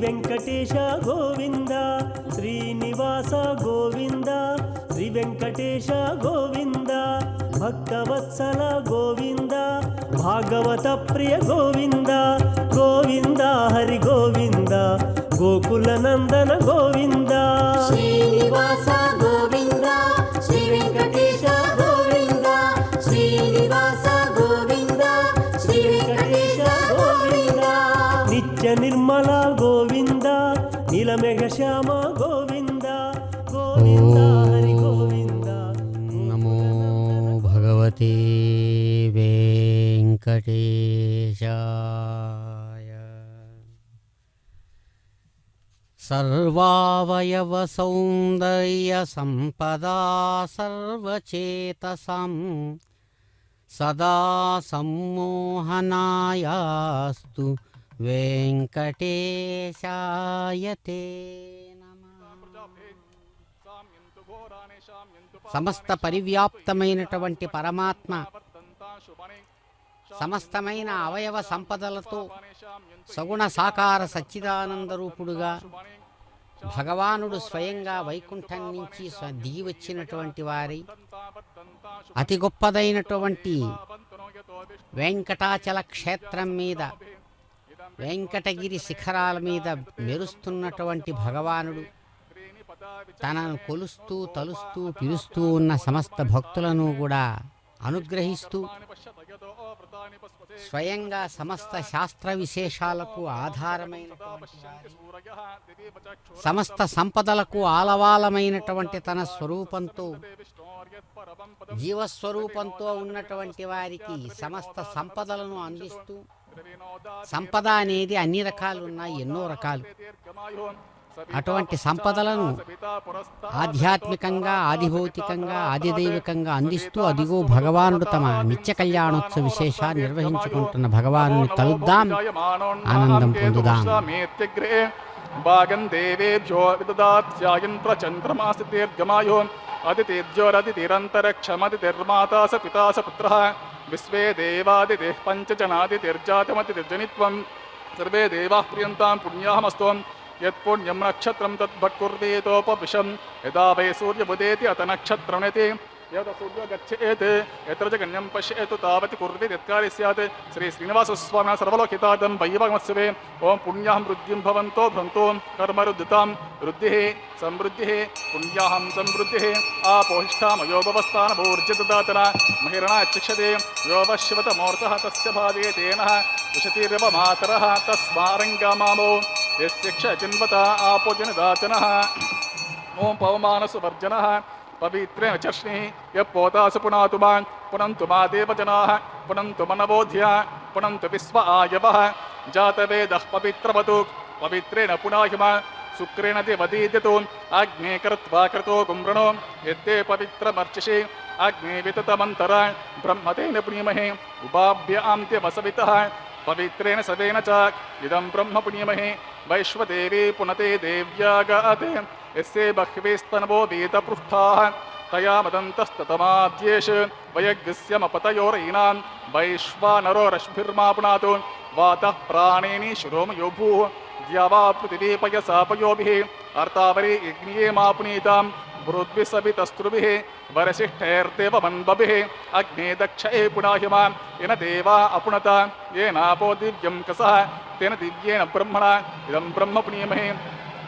వెంకటేశ గోవింద శ్రీనివాస గోవింద శ్రీ వెంకటేశ గోవింద భక్తవత్సల గోవింద భాగవత ప్రియ గోవింద గోవింద హరి గోవింద గోకుల నందన గోవింద శ్రీనివాస గోవింద శ్రీ వెంకటేశ గోవింద శ్రీనివాస గోవింద శ్రీ వెంకటేశ గోవింద నిత్య నిర్మల గోవింద నీలమేఘ శ్యామ గోవింద గోవింద హరి గోవింద నమో భగవతే వెంకటేశాయ. సర్వావయవ సౌందర్య సంపదా సర్వచేతసం సదా సమ్మోహనాయాస్తు వెంకటేశాయ తే నమః. సమస్త పరివ్యాప్తమైనటువంటి పరమాత్మ సమస్తమైన అవయవ సంపదలతో సగుణ సాకార సచ్చిదానంద రూపుడుగా భగవానుడు స్వయంగా వైకుంఠం నుంచి దిగి వచ్చినటువంటి వారి అతి గొప్పదైనటువంటి వెంకటాచల క్షేత్రం మీద వెంకటగిరి శిఖరాల మీద మెరుస్తున్నటువంటి భగవానుడు తనను కొలుస్తూ తలుస్తూ పిలుస్తూ ఉన్న సమస్త భక్తులను కూడా అనుగ్రహిస్తూ స్వయంగా సమస్త శాస్త్ర విశేషాలకు ఆధారమైనటువంటి సమస్త సంపదలకు ఆలవాలమైనటువంటి తన స్వరూపంతో జీవస్వరూపంతో ఉన్నటువంటి వారికి సమస్త సంపదలను అందిస్తూ సంపద అనేది అన్ని రకాలు ఉన్నాయి, ఎన్నో రకాలు. అటువంటి సంపదలను ఆధ్యాత్మికంగా ఆదిభౌతికంగా ఆదిదైవికంగా అందిస్తూ అదిగో భగవానుడు తమ నిత్య కళ్యాణోత్సవ విశేషాన్ని నిర్వహించుకుంటున్న భగవాను తలుద్దాం, ఆనందం పొందుదాం. భాగం దేవేభ్యో విదదాత్యాయన్ ప్రచంద్రమాసి దీర్ఘమాయో అదితిర్జోరదితిరంతరక్షమదితిర్మాతా స పితా స పుత్రః విశ్వే దేవాదితిః పంచజనాదితిర్జాతమతిర్జనిత్వం సర్వే దేవాః ప్రియంతాం పుణ్యాహమస్తు యత్పుణ్యం నక్షత్రం తద్భక్కుర్వేతోపవిశం యదా వై సూర్యముదేతి అత నక్షత్రమేతి యత సూర్యో గచ్చేత్ యత్ర చ గణ్యం పశ్యేతు తావతి కుర్వీత్ యత్కార్య స్యాత్ శ్రీ శ్రీనివాసస్వామినः సర్వలోకితార్థం వైభవమస్సువే. ఓం పుణ్యాహం వృద్ధిం భవంతో భ్రంతో కర్మరుద్ధితాం వృద్ధిః సమృద్ధిః పుణ్యాహం సమృద్ధిః ఆపోహిష్టామయో భవస్థానమూర్జితదాతన మహిరణాచక్షతే యోవశివతమూర్తః తస్య భావే తేనః ఉషతిర్వ మాతరః తస్మారంగామామో యస్య చిన్వత ఆపోజనదాచనః. ఓం పవమానసువర్జనః పవిత్రేణ చర్ష్ణి యపోతాసు పునాతు మాన్ పునంతు మా దేవజనాః పునంతు మనవోధ్య పునంతు విశ్వ ఆయవః జాతవేదః పవిత్రవతు పవిత్రేణ పునాహిమ శుక్రేణ దేవదీద్యతు అగ్నే కృత్వా కృతో గుమ్రణో యత్తే పవిత్రమర్చిషి అగ్నే వితతమంతర బ్రహ్మతేన పుణ్యమహే ఉపాభ్యాంత్యవసవితః పవిత్రేణ సవేన చ ఇదం బ్రహ్మ పుణ్యమహే. వైశ్వదేవీ పునతే దేవ్యాగాతే యస్యే బహ్వేస్తనవో వేదపృష్ఠాః తయా మదంతస్తతమాద్యేష వయగ్స్యమపతయోరైనాన్ వైశ్వానరో రశ్మిర్మా పునాతు వాతః ప్రాణేని శిరోమయో భూః ద్యావా పృథివీ పయసాపయోభిః అర్తావరి యజ్ఞే మా పునీతాం భృద్భిः సవితస్త్రుభిः వరసిష్ఠైర్దేవమన్వభిः అగ్నే దక్షే పునాహిమా येन देवा अपुनत येनापो दिव्यं कसः तेन दिव्येन ब्रह्मणा इदं ब्रह्म पुण्यमहे.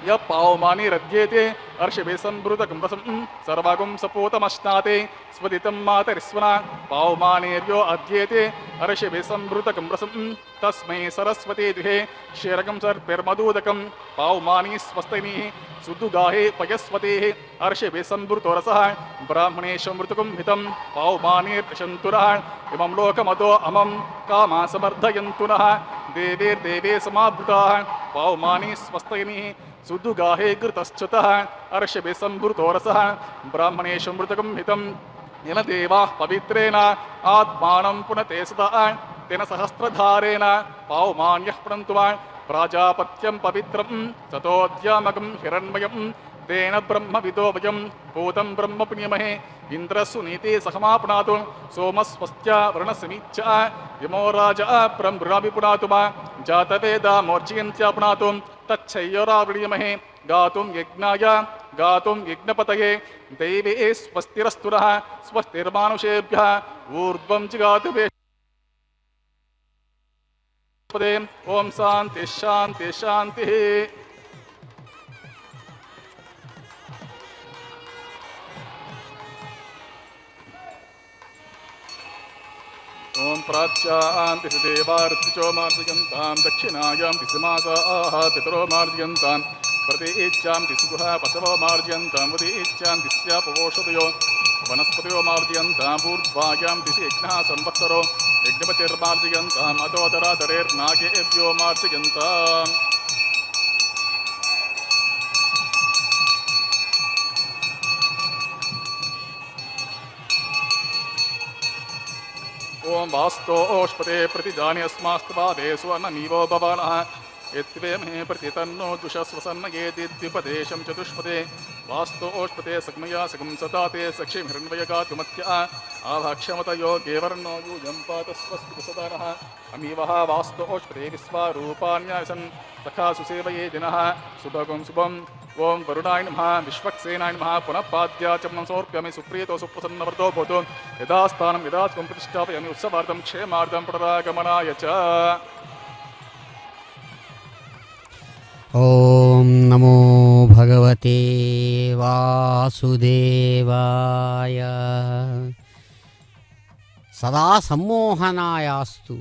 य पावमानि रज्येते अर्षिभिः संभृतकं रसं सर्वागुं सपूतमश्नाते स्वदितं मातरिस्वना पावमानेर्यो अध्येते अर्षिभिः संभृतकं रसं तस्मै सरस्वती दुहे क्षीरकं सर्पिर्मदूदकं पावमानि स्वस्तनिः सुदुगाहे पयस्वतेः अर्षिभिः संभृतो रसः ब्राह्मणेशमृतकं हितं पावमानेर्पिशन्तुनः इमं लोकमतो अमं कामा समर्धयन्तु नः देवेर्देवे समावृताः पावमानि स्वस्तनिः सुदुगाहे घृतश्चतः अर्षिभिः संभृतो रसः ब्राह्मणेशमृतकं हितं येन देवाः पवित्रेण आत्मानं पुनते सदा तेन सहस्रधारेण पावमान्यः पुनन्तु प्राजापत्यं पवित्रं ततोऽद्यामकं हिरण्मयं तेन ब्रह्मविदो वयं भूतं ब्रह्म पुण्यमहे इन्द्रस्सु नीते सहमापुनातु सोमस्वस्त्या वरुणसमीच्च यमो राजा ब्रह्मृणापि पुनातु मा जातवेदा मोर्जयन्त्यापुनातु तच्छय्योरावृणीमहे गातुं यज्ञाय गातुं यज्ञपतये दैवे स्वस्तिरस्तुरः स्वस्तिर्मानुषेभ्यः ऊर्ध्वं जिगातु ओम शांति शांति शांति। ओम प्राच्यां देवार्तिचो मार्जयन्तां दक्षिणायां दिशमासाः पितरो मार्जयन्तां प्रतीच्यां दिशुगुः पशवो मार्जयन्तां वदीच्यां दिश्यापवोषधयो वनस्पतयो मार्जयन्तां पूर्वायां दिशि यज्ञः संवत्सरो यज्ञपतिर्मार्जयन्ताम् अतोदरातरेर्नागेभ्यो मार्जयन्ताम्। ओम वास्तोष्पते प्रतिजानि अस्मास्तवादे सुवर्णमीवो भवानः यत्वे मे प्रतितन्नो दुषस्वसन्नयेदिद्युपदेशं चतुष्पदे वास्तोष्पते सकमया सकं सताते सक्षिमिरण्वयगातुमत्या आभाक्षमतयो गेवर्णो यूयं पातस्वस्ति सदानः अमीवः वास्तोष्पते विश्वारूपाण्यासन् तथा सुसेवये दिनः सुभगं शुभं। ओम वरुणाय नमः विश्वक्सेनाय नमः पुनः पाद्याचमनं समर्पयामि सुप्रीतो सुप्रसन्नवरदो भवतु यदास्थानं यदा त्वं प्रतिष्ठापयामि उत्सवार्थं क्षेमार्थं पुनरागमनाय च। ओम नमो भगवते वासुदेवाय। సదా సమ్మోహనాయాస్తు.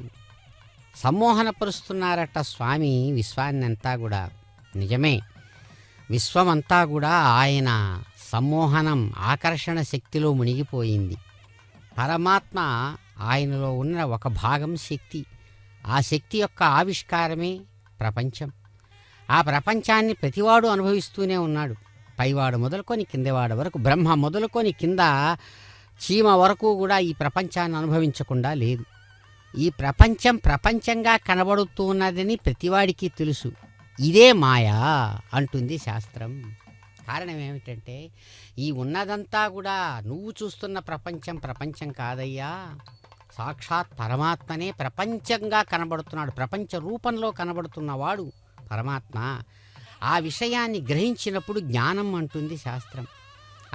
సమ్మోహనపరుస్తున్నారట స్వామి విశ్వాన్నంతా కూడా. నిజమే, విశ్వమంతా కూడా ఆయన సమ్మోహనం ఆకర్షణ శక్తిలో మునిగిపోయింది. పరమాత్మ ఆయనలో ఉన్న ఒక భాగం శక్తి. ఆ శక్తి యొక్క ఆవిష్కారమే ప్రపంచం. ఆ ప్రపంచాన్ని ప్రతివాడు అనుభవిస్తూనే ఉన్నాడు. పైవాడు మొదలుకొని కిందవాడు వరకు, బ్రహ్మ మొదలుకొని కింద చీమ వరకు కూడా ఈ ప్రపంచాన్ని అనుభవించకుండా లేదు. ఈ ప్రపంచం ప్రపంచంగా కనబడుతూ ఉన్నదని ప్రతివాడికి తెలుసు. ఇదే మాయా అంటుంది శాస్త్రం. కారణం ఏమిటంటే ఈ ఉన్నదంతా కూడా నువ్వు చూస్తున్న ప్రపంచం ప్రపంచం కాదయ్యా, సాక్షాత్ పరమాత్మనే ప్రపంచంగా కనబడుతున్నాడు. ప్రపంచ రూపంలో కనబడుతున్నవాడు పరమాత్మ. ఆ విషయాన్ని గ్రహించినప్పుడు జ్ఞానం అంటుంది శాస్త్రం.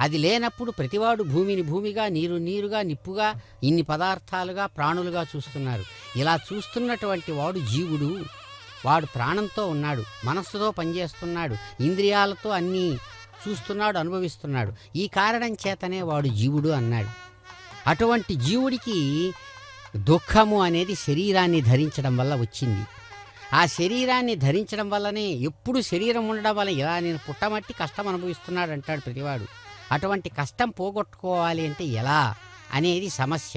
అది లేనప్పుడు ప్రతివాడు భూమిని భూమిగా, నీరు నీరుగా, నిప్పుగా, ఇన్ని పదార్థాలుగా, ప్రాణులుగా చూస్తున్నారు. ఇలా చూస్తున్నటువంటి వాడు జీవుడు. వాడు ప్రాణంతో ఉన్నాడు, మనస్సుతో పనిచేస్తున్నాడు, ఇంద్రియాలతో అన్నీ చూస్తున్నాడు, అనుభవిస్తున్నాడు. ఈ కారణం చేతనే వాడు జీవుడు అన్నాడు. అటువంటి జీవుడికి దుఃఖము అనేది శరీరాన్ని ధరించడం వల్ల వచ్చింది. ఆ శరీరాన్ని ధరించడం వల్లనే, ఎప్పుడు శరీరం ఉండడం వల్ల ఇలా నేను పుట్టమట్టి కష్టం అనుభవిస్తున్నాడు అంటాడు ప్రతివాడు. అటువంటి కష్టం పోగొట్టుకోవాలి అంటే ఎలా అనేది సమస్య.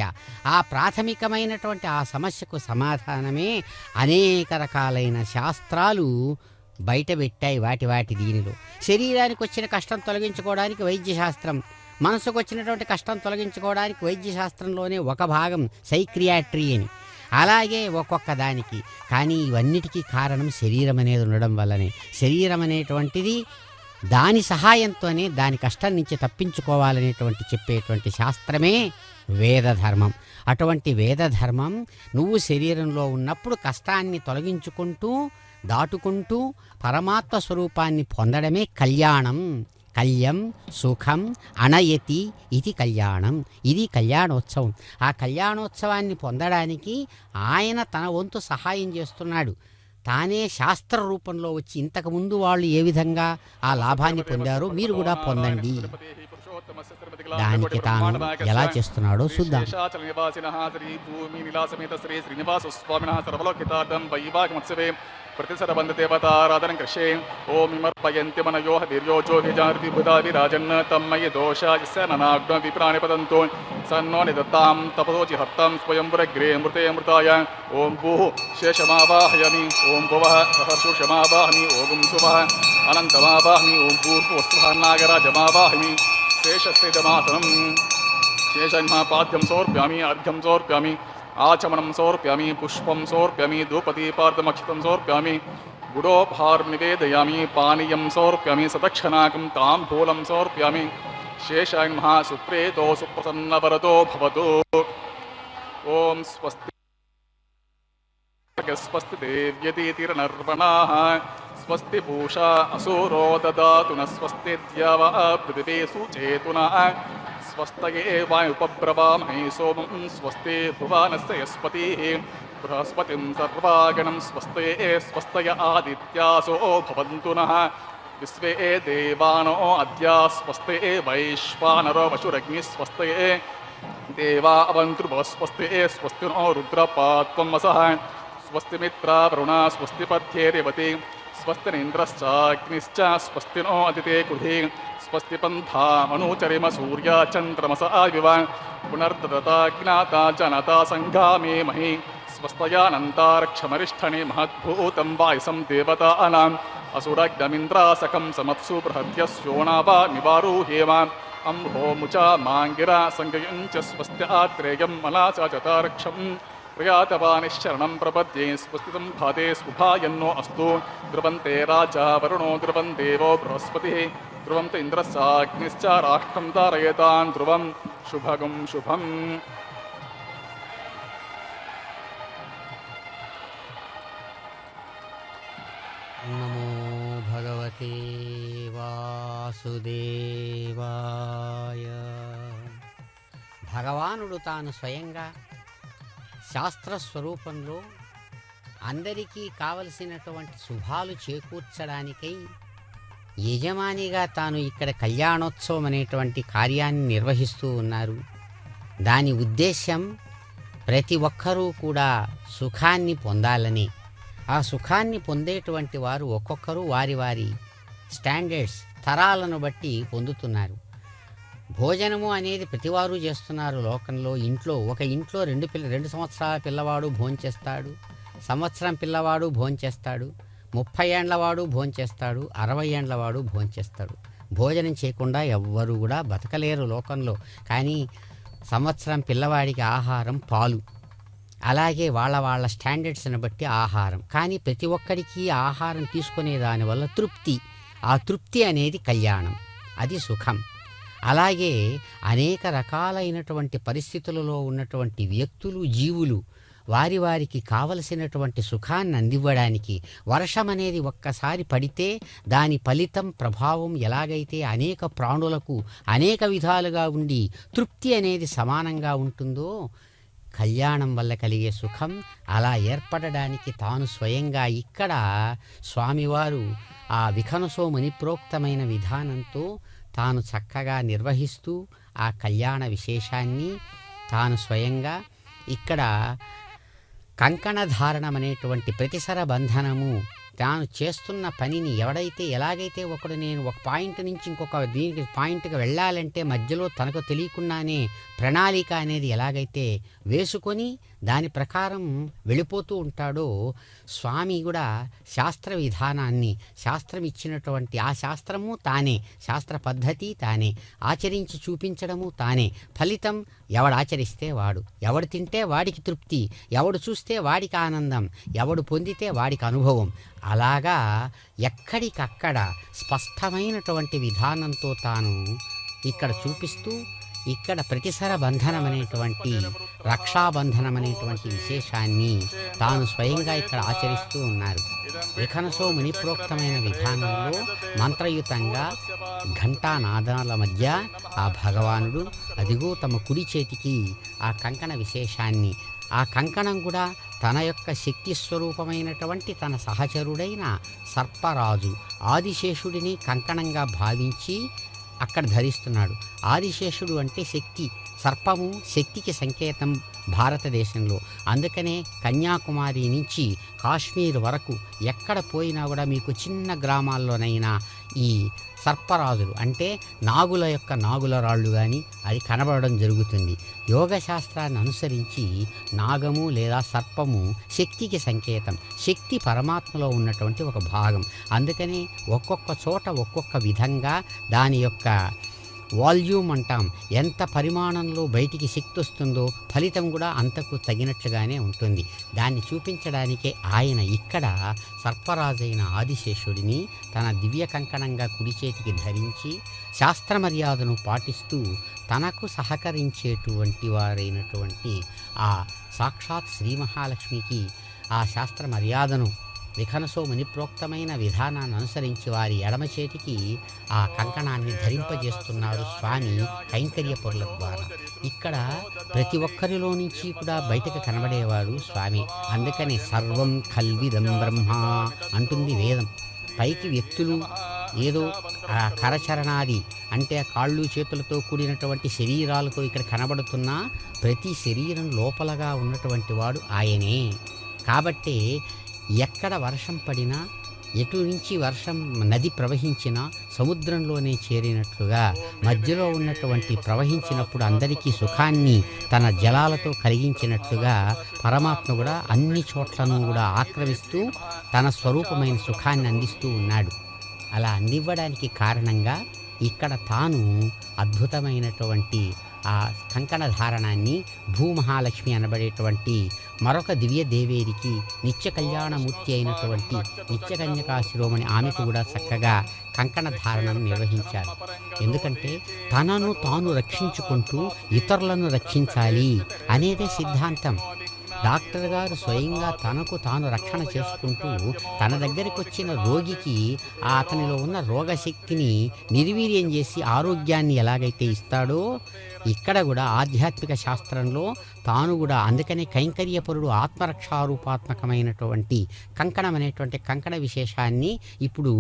ఆ ప్రాథమికమైనటువంటి ఆ సమస్యకు సమాధానమే అనేక రకాలైన శాస్త్రాలు బయటపెట్టాయి. వాటి దీనిలో శరీరానికి వచ్చిన కష్టం తొలగించుకోవడానికి వైద్యశాస్త్రం, మనసుకు వచ్చినటువంటి కష్టం తొలగించుకోవడానికి వైద్యశాస్త్రంలోనే ఒక భాగం సైక్రియాట్రీ అని. అలాగే ఒక్కొక్క దానికి. కానీ ఇవన్నిటికీ కారణం శరీరం అనేది ఉండడం వల్లనే. శరీరం అనేటువంటిది దాని సహాయంతోనే దాని కష్టం నుంచి తప్పించుకోవాలనేటువంటి చెప్పేటువంటి శాస్త్రమే వేదధర్మం. అటువంటి వేదధర్మం నువ్వు శరీరంలో ఉన్నప్పుడు కష్టాన్ని తొలగించుకుంటూ దాటుకుంటూ పరమాత్మ స్వరూపాన్ని పొందడమే కళ్యాణం. కళ్యం సుఖం అనయతి ఇది కళ్యాణం. ఇది కళ్యాణోత్సవం. ఆ కళ్యాణోత్సవాన్ని పొందడానికి ఆయన తన వంతు సహాయం చేస్తున్నాడు. తానే శాస్త్ర రూపంలో వచ్చి ఇంతకుముందు వాళ్ళు ఏ విధంగా ఆ లాభాన్ని పొందారో మీరు కూడా పొందండి. దానికి తాను ఎలా చేస్తున్నాడో చూద్దాం. प्रतिसरबन्धदेवताराधनं कृष्ये ओम इमर्पयन्ति मनयो वीर्योजो विजाति बुधा विराजन् तन्मयि दोषायस्य ननाग्नो विप्राणिपतन्तो सन्नो निदत्तां तपसोचि हर्तं स्वयंवरग्रे मृते मृताय ओम भूः शेषमावाहयामि ओम भुवः सहर्षुषमावाहमि ओम सुवः अनन्तमावाहमि ओम भूर्भुवस्वः नागराजमावाहमि शेषस्थितमासनं शेषन्मापाद्यं समर्पयामि अर्घ्यं समर्पयामि आचमनं समर्पयामि पुष्पं समर्पयामि धूपदीपार्धमक्षितं समर्पयामि गुडोपहारनिवेदयामि पानीयं समर्पयामि सदक्षिणाकं ताम्बूलं समर्पयामि शेषाय महासुप्रेतो सुप्रसन्नवरदो भवतु ॐ स्वस्ति स्वस्ति देव्यतीतिरनर्पणाः स्वस्ति पूषा असुरो ददातु न स्वस्ति द्यावा पृथिवी सुचेतुनः स्वस्तये वायुपब्रवामहे सोमं स्वस्ति भुवनस्य यस्पतिः बृहस्पतिं सर्वागणं स्वस्तये स्वस्तय आदित्यासो भवन्तु नः विश्वे देवानो अद्या स्वस्तये वैश्वानरो वशुरग्निः स्वस्तये देवा अवन्तु स्वस्ति स्वस्ति नो रुद्रपात्वं वसः स्वस्ति मित्रा वरुणा स्वस्ति पथ्ये रेवती स्वस्ति इन्द्रश्चाग्निश्च स्वस्ति नो अदिते कुली स्वस्ति पन्था मनुचरिम सूर्या चन्द्रमस आविव पुनर्दता ज्ञाता जनता सङ्गामे महि स्वस्तयानन्तारक्षमरिष्ठनि महद्भूतं वायुसं देवतानाम् असुरग्नमिन्द्रासकं समत्सु बृहद्यस्योणावा निवारुहेम अम्भो मुचा माङ्गिरा सङ्गयुञ्च स्वस्त्यात्रेयं मलाचा चतारक्षं प्रियातवानिश्चरणं प्रपद्ये स्वस्तितं भाते सुभायन्नो अस्तु ध्रुवन्ते राजा वरुणो ध्रुवं देवो बृहस्पतिः ध्रुवं त इन्द्रश्चाग्निश्च राष्ट्रं तारयेतान् ध्रुवं शुभगं शुभम् నమో భగవతే వాసుదేవాయ. భగవానుడు తాను స్వయంగా శాస్త్రస్వరూపంలో అందరికీ కావలసినటువంటి శుభాలు చేకూర్చడానికై యజమానిగా తాను ఇక్కడ కళ్యాణోత్సవం అనేటువంటి కార్యాన్ని నిర్వహిస్తూ ఉన్నారు. దాని ఉద్దేశ్యం ప్రతి ఒక్కరూ కూడా సుఖాన్ని పొందాలని. ఆ సుఖాన్ని పొందేటువంటి వారు ఒక్కొక్కరు వారి వారి స్టాండర్డ్స్ తరాలను బట్టి పొందుతున్నారు. భోజనము అనేది ప్రతివారు చేస్తున్నారు లోకంలో. ఒక ఇంట్లో 2 సంవత్సరాల పిల్లవాడు భోంచేస్తాడు, సంవత్సరం పిల్లవాడు భోంచేస్తాడు, 30 ఏండ్లవాడు భోంచేస్తాడు, 60 ఏండ్లవాడు భోంచేస్తాడు. భోజనం చేయకుండా ఎవ్వరూ కూడా బతకలేరు లోకంలో. కానీ సంవత్సరం పిల్లవాడికి ఆహారం పాలు. అలాగే వాళ్ళ స్టాండర్డ్స్ని బట్టి ఆహారం. కానీ ప్రతి ఒక్కరికి ఆహారం తీసుకునే దానివల్ల తృప్తి. ఆ తృప్తి అనేది కళ్యాణం, అది సుఖం. అలాగే అనేక రకాలైనటువంటి పరిస్థితులలో ఉన్నటువంటి వ్యక్తులు, జీవులు వారికి కావలసినటువంటి సుఖాన్ని అందివ్వడానికి వర్షం అనేది ఒక్కసారి పడితే దాని ఫలితం ప్రభావం ఎలాగైతే అనేక ప్రాణులకు అనేక విధాలుగా ఉండి తృప్తి అనేది సమానంగా ఉంటుందో, కళ్యాణం వల్ల కలిగే సుఖం అలా ఏర్పడడానికి తాను స్వయంగా ఇక్కడ స్వామివారు ఆ విఖనసో మునిప్రోక్తమైన విధానంతో తాను చక్కగా నిర్వహిస్తూ ఆ కళ్యాణ విశేషాన్ని తాను స్వయంగా ఇక్కడ కంకణధారణం అనేటువంటి ప్రతిసర బంధనము తాను చేస్తున్న పనిని ఎలాగైతే ఒకడు నేను ఒక పాయింట్ నుంచి ఇంకొక దీనికి పాయింట్కి వెళ్ళాలంటే మధ్యలో తనకు తెలియకుండానే ప్రణాళిక అనేది ఎలాగైతే వేసుకొని దాని ప్రకారం వెళ్ళిపోతూ ఉంటాడో, స్వామి కూడా శాస్త్ర విధానాన్ని, శాస్త్రం ఇచ్చినటువంటి ఆ శాస్త్రము తానే, శాస్త్ర పద్ధతి తానే, ఆచరించి చూపించడము తానే. ఫలితం ఎవడు ఆచరిస్తే వాడు, ఎవడు తింటే వాడికి తృప్తి, ఎవడు చూస్తే వాడికి ఆనందం, ఎవడు పొందితే వాడికి అనుభవం. అలాగా ఎక్కడికక్కడ స్పష్టమైనటువంటి విధానంతో తాను ఇక్కడ చూపిస్తూ ఇక్కడ ప్రతిసర బంధనం అనేటువంటి రక్షాబంధనం అనేటువంటి విశేషాన్ని తాను స్వయంగా ఇక్కడ ఆచరిస్తూ ఉన్నారు. విఖనసో మునిప్రోక్తమైన విధానంలో మంత్రయుతంగా ఘంటానాదాల మధ్య ఆ భగవానుడు అదిగో తమ కుడి చేతికి ఆ కంకణ విశేషాన్ని, ఆ కంకణం కూడా తన యొక్క శక్తి స్వరూపమైనటువంటి తన సహచరుడైన సర్పరాజు ఆదిశేషుడిని కంకణంగా భావించి అక్కడ ధరిస్తున్నాడు. ఆదిశేషుడు అంటే శక్తి, సర్పము శక్తికి సంకేతం భారతదేశంలో. అందుకనే కన్యాకుమారి నుంచి కాశ్మీర్ వరకు ఎక్కడ పోయినా కూడా మీకు చిన్న గ్రామాల్లోనైనా ఈ సర్పరాజులు అంటే నాగుల యొక్క నాగుల రాళ్ళు కానీ అది కనబడడం జరుగుతుంది. యోగ శాస్త్రాన్ని అనుసరించి నాగము లేదా సర్పము శక్తికి సంకేతం, శక్తి పరమాత్మలో ఉన్నటువంటి ఒక భాగం. అందుకని ఒక్కొక్క చోట ఒక్కొక్క విధంగా దాని యొక్క వాల్యూమ్ అంటాం. ఎంత పరిమాణంలో బయటికి శక్తి వస్తుందో ఫలితం కూడా అంతకు తగినట్లుగానే ఉంటుంది. దాన్ని చూపించడానికే ఆయన ఇక్కడ సర్పరాజైన ఆదిశేషుడిని తన దివ్య కంకణంగా కుడి చేతికి ధరించి శాస్త్ర మర్యాదను పాటిస్తూ తనకు సహకరించేటువంటి వారైనటువంటి ఆ సాక్షాత్ శ్రీ మహాలక్ష్మికి ఆ శాస్త్ర మర్యాదను విఖనసో మునిప్రోక్తమైన విధానాన్ని అనుసరించి వారి ఎడమ చేతికి ఆ కంకణాన్ని ధరింపజేస్తున్నారు స్వామి కైంకర్య పొరల ద్వారా. ఇక్కడ ప్రతి ఒక్కరిలో నుంచి కూడా బయటకు కనబడేవాడు స్వామి. అందుకని సర్వం కల్విదం బ్రహ్మ అంటుంది వేదం. పైకి వ్యక్తులు ఏదో కరచరణాది అంటే కాళ్ళు చేతులతో కూడినటువంటి శరీరాలతో ఇక్కడ కనబడుతున్న ప్రతి శరీరం లోపలగా ఉన్నటువంటి వాడు ఆయనే. కాబట్టి ఎక్కడ వర్షం పడినా ఎటు నుంచి వర్షం నది ప్రవహించినా సముద్రంలోనే చేరినట్లుగా మధ్యలో ఉన్నటువంటి ప్రవహించినప్పుడు అందరికీ సుఖాన్ని తన జలాలతో కలిగించినట్లుగా పరమాత్మ కూడా అన్ని చోట్లను కూడా ఆక్రమిస్తూ తన స్వరూపమైన సుఖాన్ని అందిస్తూ ఉన్నాడు. అలా అందివ్వడానికి కారణంగా ఇక్కడ తాను అద్భుతమైనటువంటి ఆ కంకణ ధారణాన్ని భూమహాలక్ష్మి అనబడేటువంటి మరొక దివ్య దేవేరికి నిత్య కళ్యాణమూర్తి అయినటువంటి నిత్యకన్యకా శిరోమణి ఆమెకు కూడా చక్కగా కంకణ ధారణను నిర్వహించారు. ఎందుకంటే తనను తాను రక్షించుకుంటూ ఇతరులను రక్షించాలి అనేదే సిద్ధాంతం. డాక్టర్ గారు స్వయంగా తనకు తాను రక్షణ చేసుకుంటూ తన దగ్గరికి వచ్చిన రోగికి అతనిలో ఉన్న రోగశక్తిని నిర్వీర్యం చేసి ఆరోగ్యాన్ని ఎలాగైతే ఇస్తాడో ఇక్కడ కూడా ఆధ్యాత్మిక శాస్త్రంలో తాను కూడా అందుకనే కైంకర్యపరుడు ఆత్మరక్షారూపాత్మకమైనటువంటి కంకణం అనేటువంటి కంకణ విశేషాన్ని ఇప్పుడు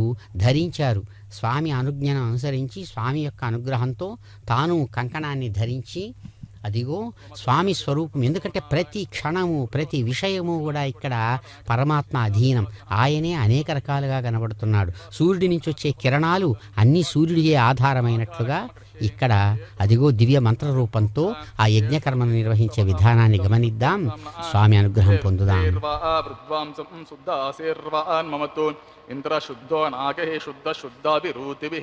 ధరించారు. స్వామి అనుజ్ఞను అనుసరించి స్వామి యొక్క అనుగ్రహంతో తాను కంకణాన్ని ధరించి అదిగో స్వామి స్వరూపం. ఎందుకంటే ప్రతి క్షణము ప్రతి విషయము కూడా ఇక్కడ పరమాత్మ అధీనం. ఆయనే అనేక రకాలుగా కనబడుతున్నాడు. సూర్యుడి నుంచి వచ్చే కిరణాలు అన్నీ సూర్యుడియే ఆధారమైనట్లుగా ఇక్కడ అదిగో దివ్య మంత్ర రూపంతో ఆ యజ్ఞకర్మను నిర్వహించే విధానాన్ని గమనిద్దాం. స్వామి అనుగ్రహం పొందుదాం. ఇంద్ర శుద్ధో నాగ శుద్ధ శుద్ధాభిరూతిభి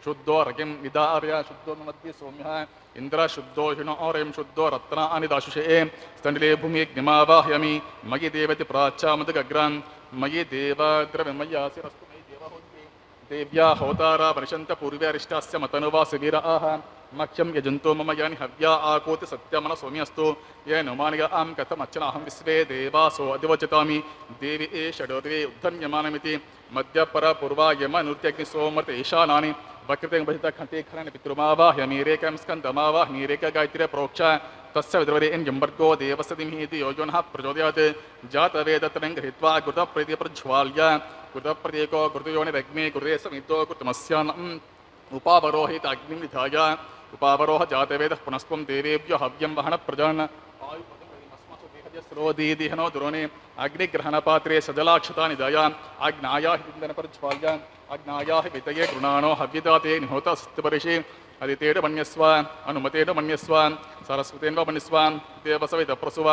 శుద్ధో రకిం విదార్య శుద్ధో మధ్య సౌమ్య ఇంద్ర శుద్ధో హిణోరేం శుద్ధో రత్నాని దాశుషే స్థండిలే భూమియజ్ఞమావాహ్యమి మయి దేవతి ప్రాచ్యామదగ్రాన్ మయి దేవద్రవ్యమయ్యాసిరస్తు మయి దేవహోత్రి దేవ్యా హోతారా పరిశంత పూర్వ్యారిష్టాస్య మతనువా శిబిరాః మఖ్యం యజంతో మమ యాని హవ్యా ఆకోతి సత్యమన సౌమ్యస్తు ఏ నమానిగా ఆం కథమచ్చనాహం విశ్వే దేవాసో అధివచతామి దేవి ఏ షడోర్వే ఉద్ధన్యమానమితి మధ్యపర పూర్వా యమ నృత్యగ్ని సోమర్త ఈశానాని వక్రతే బహిత ఖంతే ఖరణ పితృమావాహ్యమీరేకం స్కందమావాహ్యమీరేక గాయత్ర్య ప్రోక్ష తస్య విద్రవరేణ్యం యంబర్గో దేవసతిమిహితి యోజనః ప్రచోదయాత్ జాతవేదత్రం గృహీత్వా కృతప్రీతి ప్రజ్వాల్య కృతప్రతీకో కృతయోనిరగ్నే కృతే సమితో కృతమస్యానం ఉపావరోహిత అగ్నిం విధాయ ఉపావరోహ జాతవేద పునస్వం దేవేభ్యో హవ్యం వహన ప్రజాన స్రోదీదిహనో ద్రోణే అగ్నిగ్రహణపాత్రే సజలాక్షతా నిదాయ ఆజ్ఞాయా హిందనపరజ్వాల్య ఆజ్ఞాయా వితయే గృణానో హవ్యదాతే నిహోత సత్యపరిషి అదితేట మన్యస్వ అనుమతేట మన్యస్వ సరస్వతేన్వ మన్యస్వ దేవసవిత ప్రసువ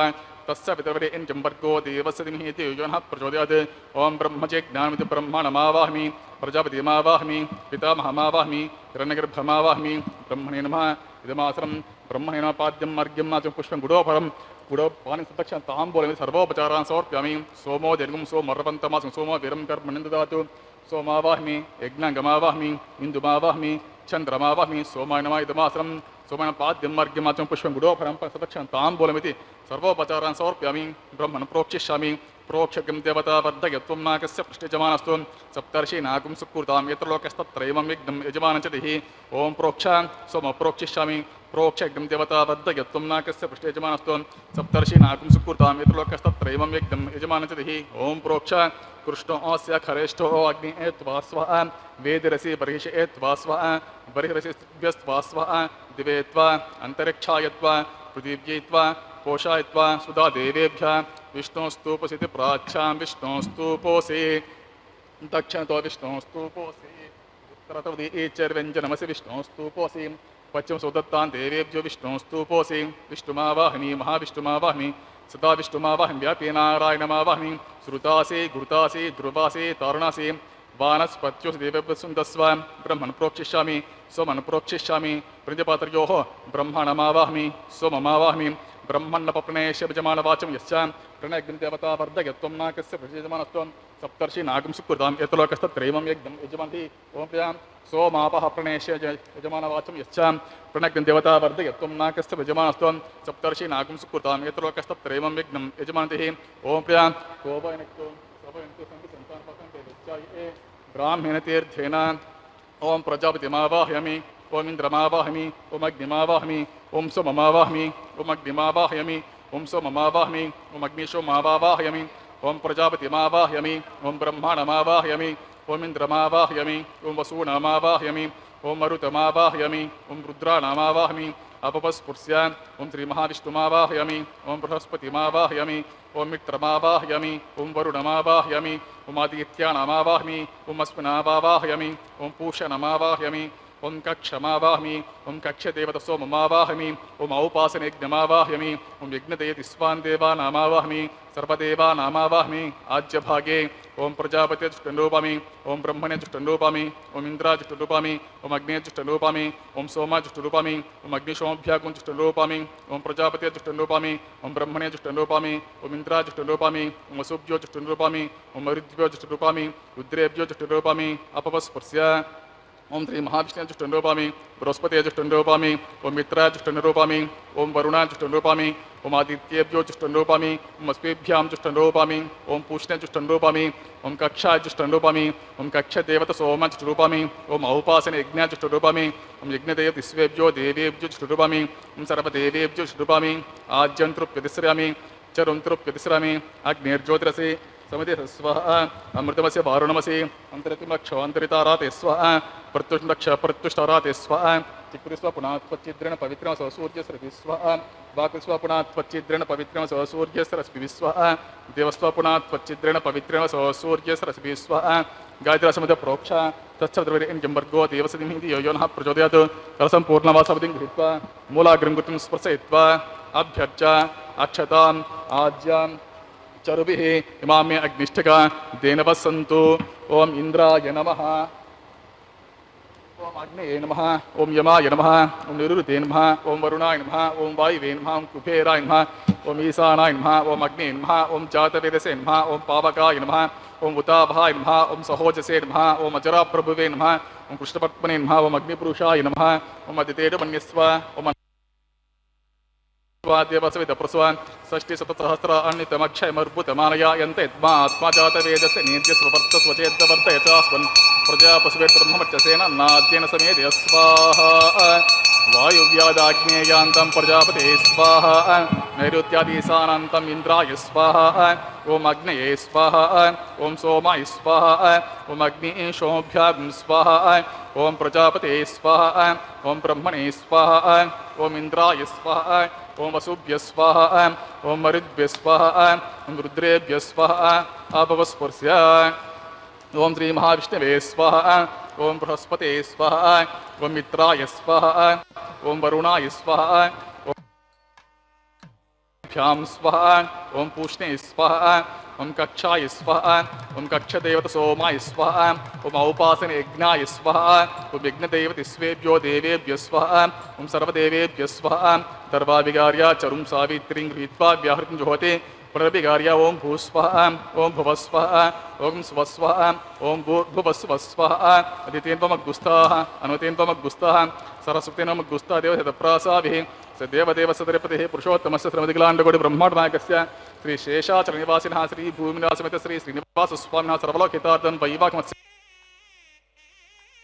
తస్య పితవరేణ్యం యంబర్గో దేవసతిమిహితి యోజనః ప్రచోదయాత్ ఓం బ్రహ్మచే జ్ఞానమితి బ్రహ్మణమావాహ్మి ప్రజాపతిమావాహ్మి పితామహమావాహ్మి హిరణ్యగర్భమావాహ్మి బ్రహ్మణే నమః ఇదమాసనం బ్రహ్మణేన పాద్యం మార్గ్యం నాచం పుష్పం గుడోపరం గుడోపాని సుదక్షిణ తాంబూలం సర్వోపచారాన్ సమర్ప్యామి సోమో దీర్ఘం సోమర్రపంతమాసం సోమో వీరం కర్మణి దదాతు సోమావాహ్మి యజ్ఞాంగమావాహ్మి ఇందుమావాహ్మి చంద్రమావాహ్మి సోమాయ నమః ఇదమాసనం సోమాయ పాద్యం మార్గ్యమాచం పుష్పం గుడోపరం సుదక్షిణ తాంబూలమితి సర్వోపచారాన్ సమర్ప్యామి బ్రహ్మణ ప్రోక్షిష్యామి ప్రోక్షకం దేవతా వర్ధయత్వం నాకస్య పృష్ఠయజమానస్తు సప్తర్షి నాకం సుకృతాం యత్ర లోకస్తత్రైవం యజ్ఞం యజమానం చ దిహి ఓం ప్రోక్ష సోమ ప్రోక్షిష్యామి ప్రోక్షకం దేవతా వర్ధయత్వం నాకస్య పృష్ఠయజమానస్తు సప్తర్షి నాకం సుకృతాం యత్ర లోకస్తత్రైవం యజ్ఞం యజమానం చ దిహి ఓం ప్రోక్ష కృష్ణోస్య ఖరేష్ఠో అగ్ని ఏత్వా స్వః వేదిరసి బర్హిష ఏత్వా స్వః బర్హిరసిభ్యస్త్వా స్వః దివేత్వా అంతరిక్షాయత్వా పృథివ్యైత్వా పోషాయత్వా సుధా దేవేభ్య విష్ణోస్తూపసితి ప్రాచ్యాం విష్ణోస్తూపోసి దక్షిణతో విష్ణోస్తూపోసి ఉత్తరతోదీచర్వ్యంజనమసి విష్ణోస్తూపోసి పశ్చిమ సుదత్తాన్ దేవేభ్యో విష్ణోస్తూపోసి విష్ణుమావాహ్మి మహావిష్ణుమావాహ్మి సదా విష్ణుమావాహ్మి వ్యాపీ నారాయణమావాహ్మి శృతాసి ఘృతాసి ధ్రువాసి తారుణాసి वानस्पत्योः देवेभ्यस्सुन्दस्व ब्रह्मन् प्रोक्षिष्यामि सोमन् प्रोक्षिष्यामि प्रजापतयोः ब्रह्मणमावाहमि सोममावाहमि ब्रह्मण्णपप्रणेश्य विजमानवाचं यश्च प्रणयग्निदेवता वर्धयत्वं नाकस्य प्रजयजमानत्वं सप्तर्षि नागं सुकृतां यतलोकस्तत्रैवं यज्ञं यजमान्ति ओं प्रियां सोमापः प्रणेश्य यजमानवाचं यश्च प्रणयग्निदेवता वर्धयत्वं नाकस्य विजमानत्वं सप्तर्षि नागं सुकृतां यतलोकस्तत्रैवं यज्ञं यजमान्ति ओं प्रियां कोपयनक्तो ब्राह्मण तीर्थेन ओं प्रजापतिमावाहयामि ओं इंद्रमावाहयामि ओं अग्निमावाहयामि ओं सोममावाहयामि ओं अग्निमावाहयामि ओं सोममावाहयामि ओं अग्निशोमावाहयामि ओं प्रजापतिमावाहयामि ओं ब्रह्माणमावाहयामि ओं इंद्रमावाहयामि ओं वसूनामावाहयामि ओं मरुतमावाहयामि ओं रुद्राणामावाहयामि अपपस्पुर्ष्यान् ओं श्रीमहाविष्णुमावाहयामि ओं बृहस्पतिमावाहयामि ओं मित्रमावाहयामि ओं वरुणमावाहयामि ओं आदित्यानामावाहयामि ओं अस्मिनावाहयामि ओं पूषणमावाहयामि ओं कक्षमावाहयामि ओं कक्षदेवतसोममावाहयामि ओं औपासनयज्ञमावाहयामि ओं यज्ञदेयतिस्वान् देवानामावाहयामि सर्वदेवानामावाहयामि आज्यभागे ओं प्रजापतिजुष्टनरूपामि ओं ब्रह्मणेजुष्टनरूपामि ओं इन्द्राजुष्टनरूपामि ओं अग्नेजुष्टनरूपामि ओं सोमाजुष्टनरूपामि ओं अग्निशोमभ्यागुंजुष्टनरूपामि ओं प्रजापतिजुष्टनरूपामि ओं ब्रह्मणेजुष्टनरूपामि ओं इन्द्राजुष्टनरूपामि ओं वसुभ्योजुष्टनरूपामि ओं मरुद्भ्योजुष्टनरूपामि रुद्रेभ्योजुष्टनरूपामि अपपस्पर्श्य ओं श्री महाविष्णुजुष्टनरूपामि बृहस्पतिजुष्टनरूपामि ओं मित्राजुष्टनरूपामि ओं वरुणाजुष्टनरूपामि ओं आदित्येभ्योजुष्टनरूपामि ओं अस्मिभ्यां ओं पूष्णजुष्टनरूपामि ओं कक्षाजुष्टनरूपामि ओं कक्षदेवतसोमजुष्टनरूपामि ओं औपासनयज्ञाजुष्टनरूपामि ओं यज्ञदेवतिस्वेभ्यो देवेभ्योजुष्टनरूपामि ओं सर्वदेवेभ्योजुष्टनरूपामि आज्यन्तृप्यतिस्रामि चरुन्तृप्यतिस्रामि अग्निर्ज्योतिरसि समिति स्वः अमृतमस्य वारुणमसि अंतरितिमक्ष अंतरिताराते स्वः प्रत्युष्टक्ष प्रत्युष्टाराते स्वः चिक्रिस्व पुनः त्वच्चिद्रेण पवित्रं सूर्यस्रभि स्वः वाक्स्व पुनः त्वच्चिद्रेण पवित्रं सूर्यस्रभि स्वः देवस्व पुनः त्वच्चिद्रेण पवित्रं सूर्यस्रभि स्वः गायत्र्यासमित प्रोक्ष तच्छब्दवर्गो देवसदिमिति यो नः प्रचोदयात् कलशं पूर्णवासवतिं गृहीत्वा मूलाग्रं कृतं स्पर्शयित्वा अभ्यर्च अक्षताम् आज्यां चरुभिः इमामे अग्निष्ठका देनवस्सन्तु ओम इंद्राय नमः ओम अग्नये नमः ओम यमाय नमः ओम निरुते नमः ओम वरुणाय नमः ओम वायुवे नमः ओम कुबेराय नमः ओम ईशानाय नमः ओम अग्नये नमः ओम जातवेदसे नमः ओम पावकाय नमः ओम उताभाय नमः ओम सहोजसे नमः ओम अजराप्रभुवे नमः ओम कृष्णपद्मने नमः ओम अग्निपुरुषाय नमः ओम अदितेर्मन्यस्व ओम देवसवित प्रसवान् षष्टिशतसहस्र अन्यतमक्षयमर्भुतमानया यन्त यद्मा आत्माजातवेदस्य नेद्यस्ववर्तस्वचेद्वर्तय चास्वन् प्रजापशुवेर्ब्रह्मवर्चसेन नाद्येन समेत स्वाहा वायुव्यादाग्नेयान्तं प्रजापते स्वाहा नैऋत्यादीशानान्तं इन्द्राय स्वाहा ओम अग्नये स्वाहा ओम सोमाय स्वाहा ओम अग्निशोभ्यां स्वाहा ओम प्रजापते स्वाहा ओम ब्रह्मणे स्वाहा ओम इंद्राय स्वाहा ओम वसुभ्य स्वाहा ओम मरुद्भ्य स्वाहा ओम रुद्रेभ्य स्वाहा अपवस्पर्श्य ओम श्री महाविष्णवे स्वाहा ओम बृहस्पते स्वाहा ओम मित्राय स्वाहा ओम वरुणाय स्वाहा भ्यां स्वाहा ओम पूष्णे स्वाहा ओम कक्षाय स्वाहा ओम कक्षदेवतसोमाय स्वाहा ओम औपासनयज्ञाय स्वाहा ओम यज्ञदेवतिस्वेभ्यो देवेभ्यो स्वाहा ओम सर्वदेवेभ्यो स्वाहा सर्वाभिगार्या चरुं सावित्रीं गृहीत्वा व्याहृतिं जुहोति पुनरभिगार्या ओम भूस्वाहा ओम भुवस्वाहा ओम स्वस्वाहा ओम भूर्भुवस्वस्वाहा अदितेन्वमग्गुस्ताः अनुतेन्वमग्गुस्ताः सरस्वतेन्वमग्गुस्ता देवशतप्रासाभिः स देवदेव सदरिपतिः पुरुषोत्तमस्य श्रीमदिगलाण्डकोटि ब्रह्माण्डनायकस्य श्री शेषाचलनिवासिनः श्री भूमिनासमेत श्री श्रीनिवासस्वामिनः सर्वलोकितार्थं वैवाहमस्य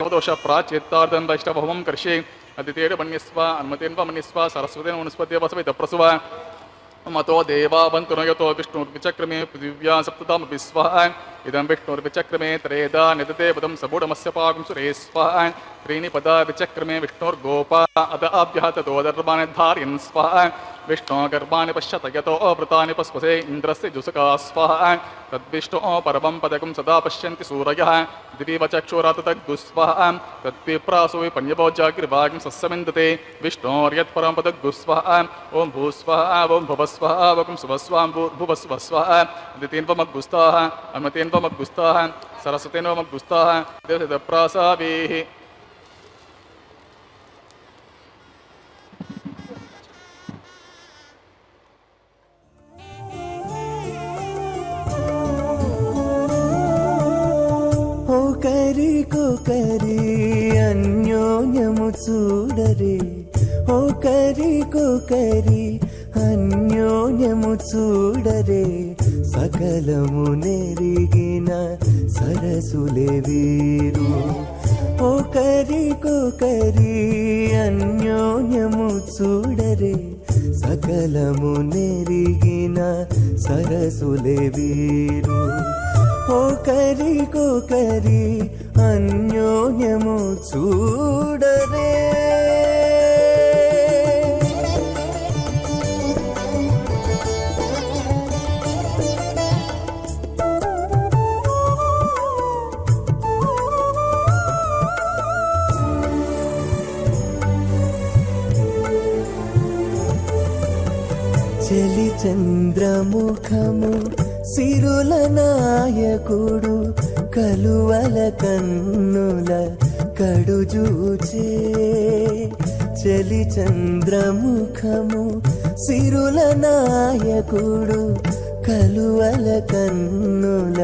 दोष प्राचेत्तार्थं वैष्णवहोमं कर्षे अदितेर्मन्यस्व अन्मतेन्वमन्यस्व सरस्वतेन वनस्पत्यवसवित प्रसव मतो देवावन्तु नयतो विष्णुर्विचक्रमे पृथिव्या सप्ततामपि स्वाहा इदं विष्णुर्विचक्रमे त्रेधा निदते पदं सबूढमस्य पाकं सुरे स्वाहा त्रीणि पदा विचक्रमे विष्णुर्गोपा अद आभ्यः ततोदर्माणि धारयन् स्वाहा विष्णोगर्भाणि पश्यत यतो अवृतानि पस्पसे इन्द्रस्य जुषका स्वाहा तद्विष्णो परमं पदकं सदा पश्यन्ति सूरयः दिवीवचक्षुराततग्गुस्वाहा तद्विप्रासो पञ्चभोजाग्रिवागं सस्यमिन्दते विष्णोर्यत्परं पदग्गुस्वाहा ओं भूस्वाहा ओं भुवस्वाहा ओं सुवस्वां भूर्भुवस्वस्वाहा दितेन्वमग्गुस्ताः अन्मतेन्व त्वमग्गुस्ताः सरस्वती नोमग्गुस्ताः देवसिद्धप्रासावीः ఒకరికొకరి అన్యోన్యము చూడరే, ఒకరికొకరి అన్యోన్యము చూడరే, సకలము నెరిగిన సరసులే వీరు. ఒకరికొకరి అన్యోన్యము చూడరే, సకలము నెరిగిన సరసులే వీరు. ఒకరికొకరి అన్యోన్యము చూడరే. చలి చంద్రముఖము సిరుల నాయకుడు, కలువల కన్నుల కడుజూచే. చలి చంద్రముఖము సిరుల నాయకుడు, కలువల కన్నుల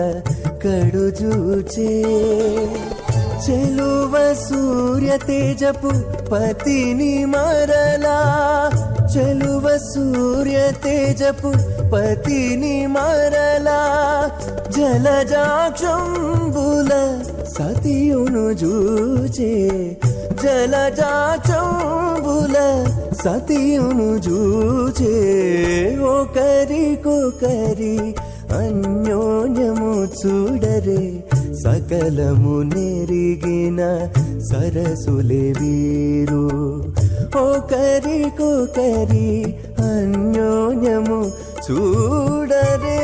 కడుజూచే. చెలువ సూర్య తేజపు పతిని మరలా, చెలువ సూర్య తేజపు పతిని మరలా, జలజాక్షంబుల సతియును జూచే. జలజాక్షంబుల సతియును జూచే. ఒకరికొకరి అన్యోన్యము చూడరే, సకలము నెరిగిన సరసులే వీరు. ఒకరికొకరి అన్యోన్యము చూడరే.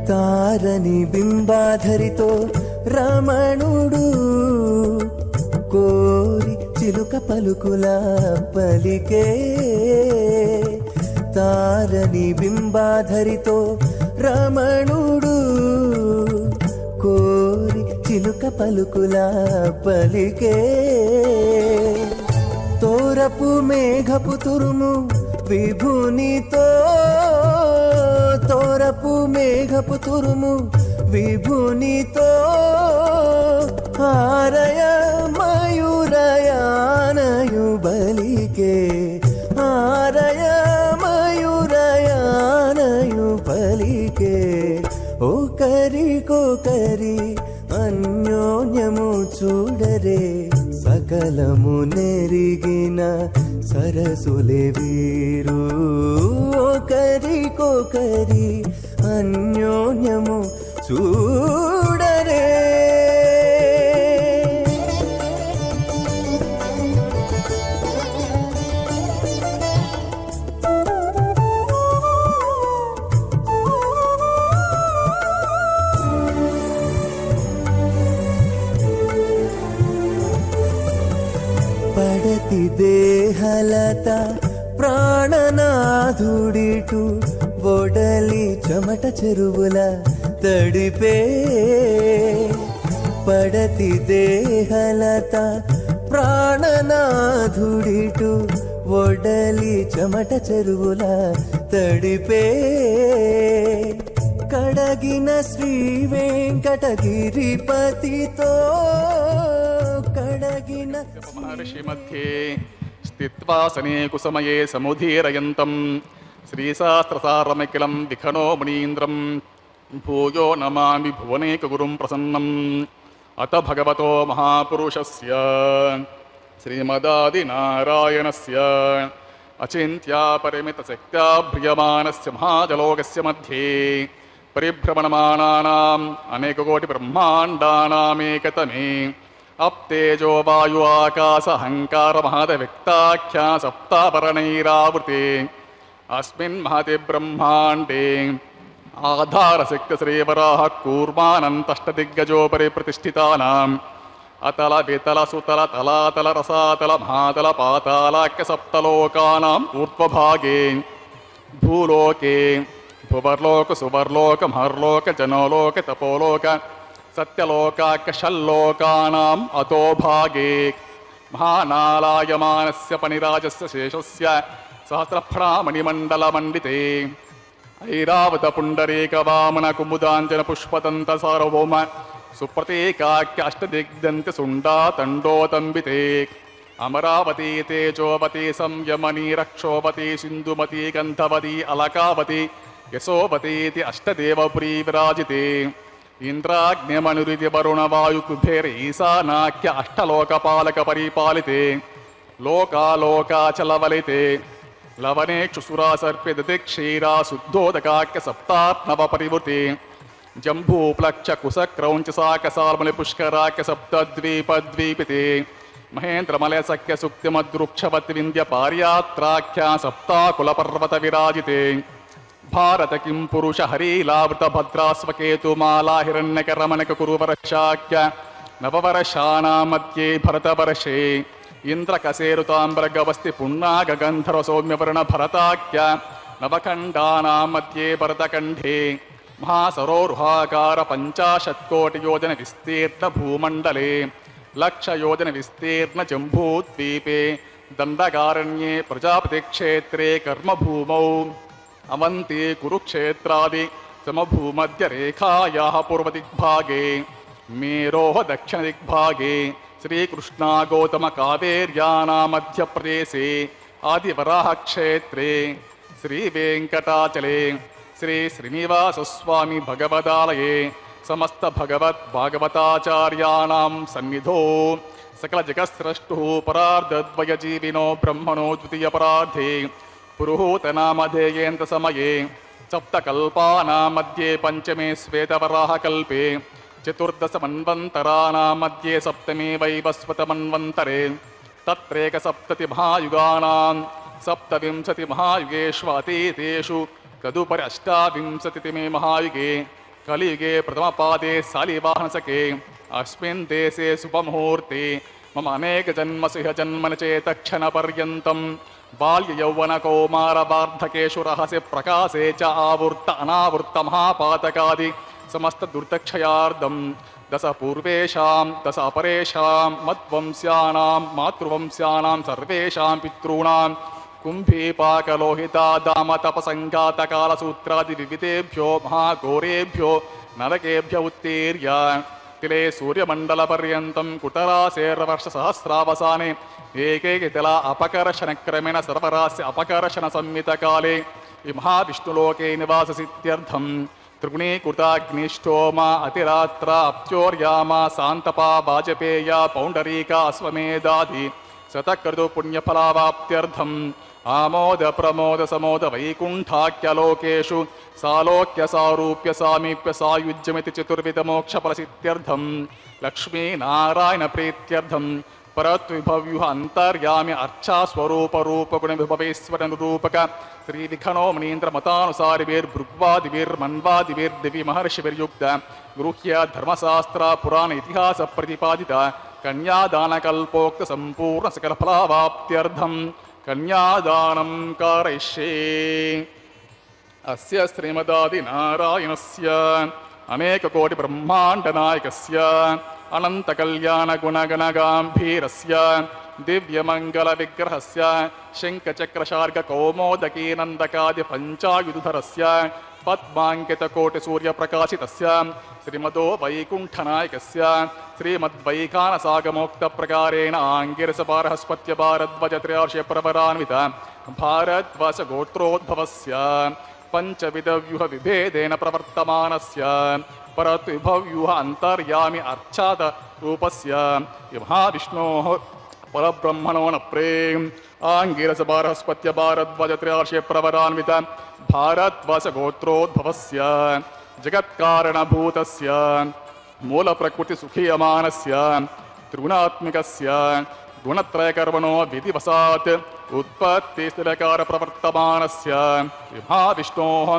తారని బింబాధరితో రమణుడు, కోరి చిలుక పలుకుల పలికే. తారని బింబాధరితో రమణుడు, కోరి చిలుక పలుకుల పలికే. తోరపు మేఘపు తురుము విభునితో, తోరపు మేఘపు తురుము విభునితో, ఆరయ మయూరయానయు బలికే. ఆరయ మయూరయానయు బలికే. ఒకరికొకరి అన్యోన్యము చూడరే, సకలము నెరిగిన సరసులే వీరు. ఒకరికొకరి అన్యోన్యము చూడరే. పడతి దేహలత ప్రాణనాథుడిటు, ఒడలి చెమట చెరువుల తడిపే. పడతి దేహలత ప్రాణనాథుడిటు, ఒడలి చెమట చెరువుల తడిపే. కడగిన శ్రీ వెంకటగిరిపతితో, కడగిన మహర్షి మధ్యే స్థిత్వాసనే కుసమయే సముదీరయంతం శ్రీశాస్త్రసారమఖిలం విఖనో మునీంద్రం భూయో నమామి భువనేకగురుం ప్రసన్నం. అత భగవతో మహాపురుషస్య శ్రీమదాదినారాయణస్య అచింత్యాపరిమితశక్త్యా భ్రియమానస్య మహాజలోకస్య మధ్యే పరిభ్రమణమానానాం అనేకకోటి బ్రహ్మాండానామేకతమే అప్తేజో వాయు ఆకాశ అహంకార మహాదవ్యక్తాఖ్యా సప్తాపరణైరావృతే अस्मिन् महति ब्रह्माण्डे आधारशक्तिश्रीवराः कूर्मानन्तष्टदिग्गजोपरि प्रतिष्ठितानाम् अतल वितल सुतल तलातल रसातल महातल पातालाख्य सप्तलोकानाम् ऊर्ध्वभागे भूलोके भुवर्लोक सुवर्लोक महर्लोक जनोलोक तपोलोक सत्यलोकाख्य षल्लोकानाम् अतोभागे महानालायमानस्य पनिराजस्य शेषस्य सहस्रफणामणिमण्डलमण्डिते ऐरावत पुण्डरीकवामन कुमुदाञ्जन पुष्पदन्त सार्वभौम सुप्रतीकाख्य अष्टदिग्दन्त सुण्डा तण्डोतम्बिते अमरावती तेजोवती संयमनी रक्षोवती सिन्धुमती गन्धवती अलकावती यशोवतीति अष्टदेवपुरी विराजिते इंद्राग्निमनुरिति वरुणवायुकुबेर ईशानाख्य अष्टलोकपालक परिपालिते लोकालोकाचलवलिते लवनेक्षुसुरा सर्पिदति क्षीरा शुद्धोदकाख्य सप्तात्नव परिवृते जम्बूप्लक्ष कुशक्रौञ्च साकसाल्मलि पुष्कराख्य सप्तद्वीपद्वीपिते महेन्द्रमलय सख्य सुक्तिमद्रुक्षवत् विन्द्य पार्यात्राख्या सप्ताकुलपर्वत विराजिते भारत किं पुरुष हरीलावृत भद्रास्वकेतुमाला हिरण्यकरमणक कुरुवर्षाख्य नववर्षाणां मध्ये भरतवर्षे इन्द्रकसेरुताम्बरगवस्ति पुण्णागगन्धर्व सौम्यवर्ण भरताख्य नवखण्डानां मध्ये भरतखण्डे महासरोरुहाकार 50 कोटियोजन विस्तीर्ण भूमण्डले लक्षयोजन विस्तीर्ण जम्बूद्वीपे दण्डकारण्ये प्रजापतिक्षेत्रे कर्मभूमौ अवन्ति कुरुक्षेत्रादि समभूमध्यरेखायाः पूर्वदिग्भागे मेरोः दक्षिणदिग्भागे श्रीकृष्णा गौतम कावेर्यानां मध्यप्रदेशे आदिवराहक्षेत्रे श्रीवेङ्कटाचले श्री श्रीनिवासस्वामी भगवदालये समस्त भगवत् भागवताचार्याणां सन्निधौ सकल जगत्स्रष्टुः परार्धद्वयजीविनो ब्रह्मणो द्वितीयपरार्धे पुरुहूतनामधेयेन्द्र समये सप्तकल्पानां मध्ये पंचमे श्वेतवराहकल्पे चतुर्दश मन्वन्तराणां मध्ये सप्तमे वैवस्वतमन्वन्तरे तत्रैकसप्तति महायुगानां सप्तविंशति महायुगेषु अतीतेषु तदुपरि अष्टाविंशतितमे महायुगे कलियुगे प्रथमपादे शालिवाहनसके अस्मिन् देशे शुभमुहूर्ते मम अनेकजन्मसिंह जन्मन चेतक्षणपर्यन्तं बाल्ययौवनकौमारवार्धकेषु रहस्य प्रकाशे च आवृत्त अनावृत्त महापातकादि समस्त दुर्दक्षयार्धं दश पूर्वेषां दश अपरेषां मद्वंस्यानां मातृवंस्यानां सर्वेषां पितॄणां कुम्भीपाकलोहिता दामतपसङ्घातकालसूत्रादि विविधेभ्यो महाघोरेभ्यो नरकेभ्य उत्तीर्य तिले सूर्यमण्डलपर्यन्तं कुटरासेर्वर्षसहस्रावसाने एकैकतिला अपकर्षणक्रमेण सर्वरास्य अपकर्षणसंहितकाले महाविष्णुलोके निवाससिद्ध्यर्थं त्रिगुणीकृताग्निष्टोमा अतिरात्रा अप्त्योर्यामा सान्तपा वाजपेया पौण्डरीका अश्वमेधादि शतक्रतु पुण्यफलावाप्त्यर्थम् आमोद प्रमोद समोद वैकुण्ठाख्यलोकेषु सालोक्य सारूप्य सामीप्य सायुज्यमिति चतुर्विधमोक्षफलसिद्ध्यर्थं लक्ष्मीनारायण प्रीत्यर्थं परत्विभव्युः अन्तर्यामि अर्चास्वरूपरूपगुणविभवेश्वरनुरूपक श्रीविखनो मनीन्द्रमतानुसारिभिर्भृग्वादिभिर्मन्वादिभिर्दिवि महर्षिभिर्युक्त गृह्य धर्मशास्त्र पुराण इतिहास प्रतिपादित कन्यादानकल्पोक्त सम्पूर्ण सकलफलावाप्त्यर्थं कन्यादानं कारयिष्ये। अस्य श्रीमदादिनारायणस्य अनेककोटिब्रह्माण्डनायकस्य अनन्तकल्याणगुणगणगाम्भीरस्य दिव्यमङ्गलविग्रहस्य शङ्खचक्रशार्गकौमोदकीनन्दकादि पञ्चायुधरस्य पद्माङ्कितकोटिसूर्यप्रकाशितस्य श्रीमदो वैकुण्ठनायकस्य श्रीमद्वैखानसागमोक्तप्रकारेण आङ्गिरसपारहस्पत्य भारद्वजत्रयार्षप्रवरान्वित भारद्वासगोत्रोद्भवस्य पञ्चविधव्यूहविभेदेन प्रवर्तमानस्य परत्विभव्यूह अन्तर्यामि अर्चात रूपस्य महाविष्णोः परब्रह्मणो न प्रेम आङ्गिरसपारहस्पत्य भारद्वजत्रयार्षप्रवरान्वित भारद्वासगोत्रोद्भवस्य जगत्कारणभूतस्य मूलप्रकृतिसुखीयमानस्य त्रिगुणात्मिकस्य गुणत्रयकर्मणो विधिवसात् उत्पत्तिस्थिरकारप्रवर्तमानस्य महाविष्णोः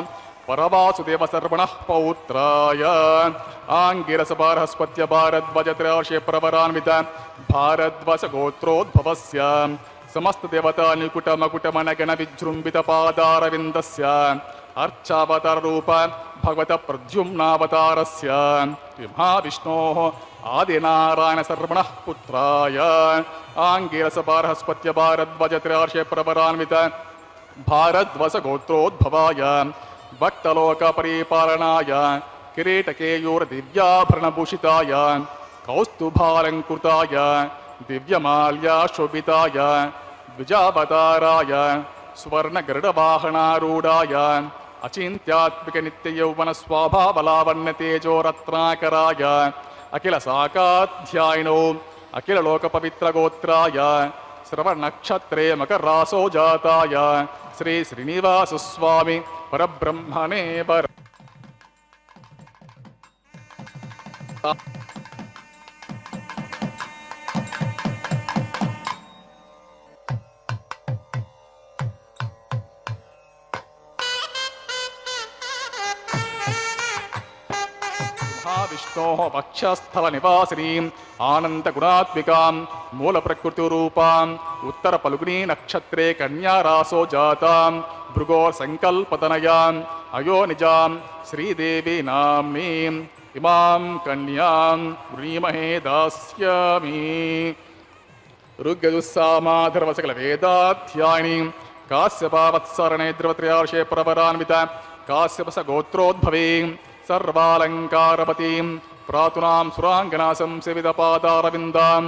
परवासुदेवसर्वणः पौत्राय आङ्गिरसबारहस्पत्य भारद्वाजत्रयार्षे प्रवरान्वित भारद्वाजगोत्रोद्भवस्य समस्तदेवता निकुटमकुटमनगणविजृम्भितपादारविन्दस्य अर्चावताररूप भगवतः प्रद्युम्नावतारस्य महाविष्णोः आदिनारायणसर्वणः पुत्राय आङ्गिरसबारहस्पत्य भारद्वाजत्रयार्षे प्रवरान्वित भारद्वाजगोत्रोद्भवाय भक्तलोकपरिपालनाय किरीटकेयूरदिव्याभरणभूषिताय कौस्तुभालङ्कृताय दिव्यमाल्याशोभिताय द्विजावताराय स्वर्णगरुडवाहनारूढाय अचिन्त्यात्मिकनित्ययौवनस्वाभावलावण्यतेजोरत्नाकराय अखिलशाखाध्यायिनो अखिललोकपवित्रगोत्राय श्रवणनक्षत्रे मकररासो जाताय श्री श्रीनिवासस्वामी परब्रह्मणे महाविष्णोः वक्षस्थलनिवासिनीम् आनन्दगुणात्मिकां मूलप्रकृतिरूपाम् उत्तरपल्गुनी नक्षत्रे कन्यारासो जातां भृगोर्सङ्कल्पतनयाम् अयोनिजां श्रीदेवी नाम्नीम् इमां कन्यां व्रीमहे दास्यामि ऋग्यजुस्सामाधर्वसकलवेदाध्यायिनीं काश्यपावत्सरणे द्रवत्रयार्षे प्रवरान्वित काश्यपसगोत्रोद्भवीं सर्वालङ्कारवतीं प्रातुनां सुराङ्गना संसेवितपादारविन्दां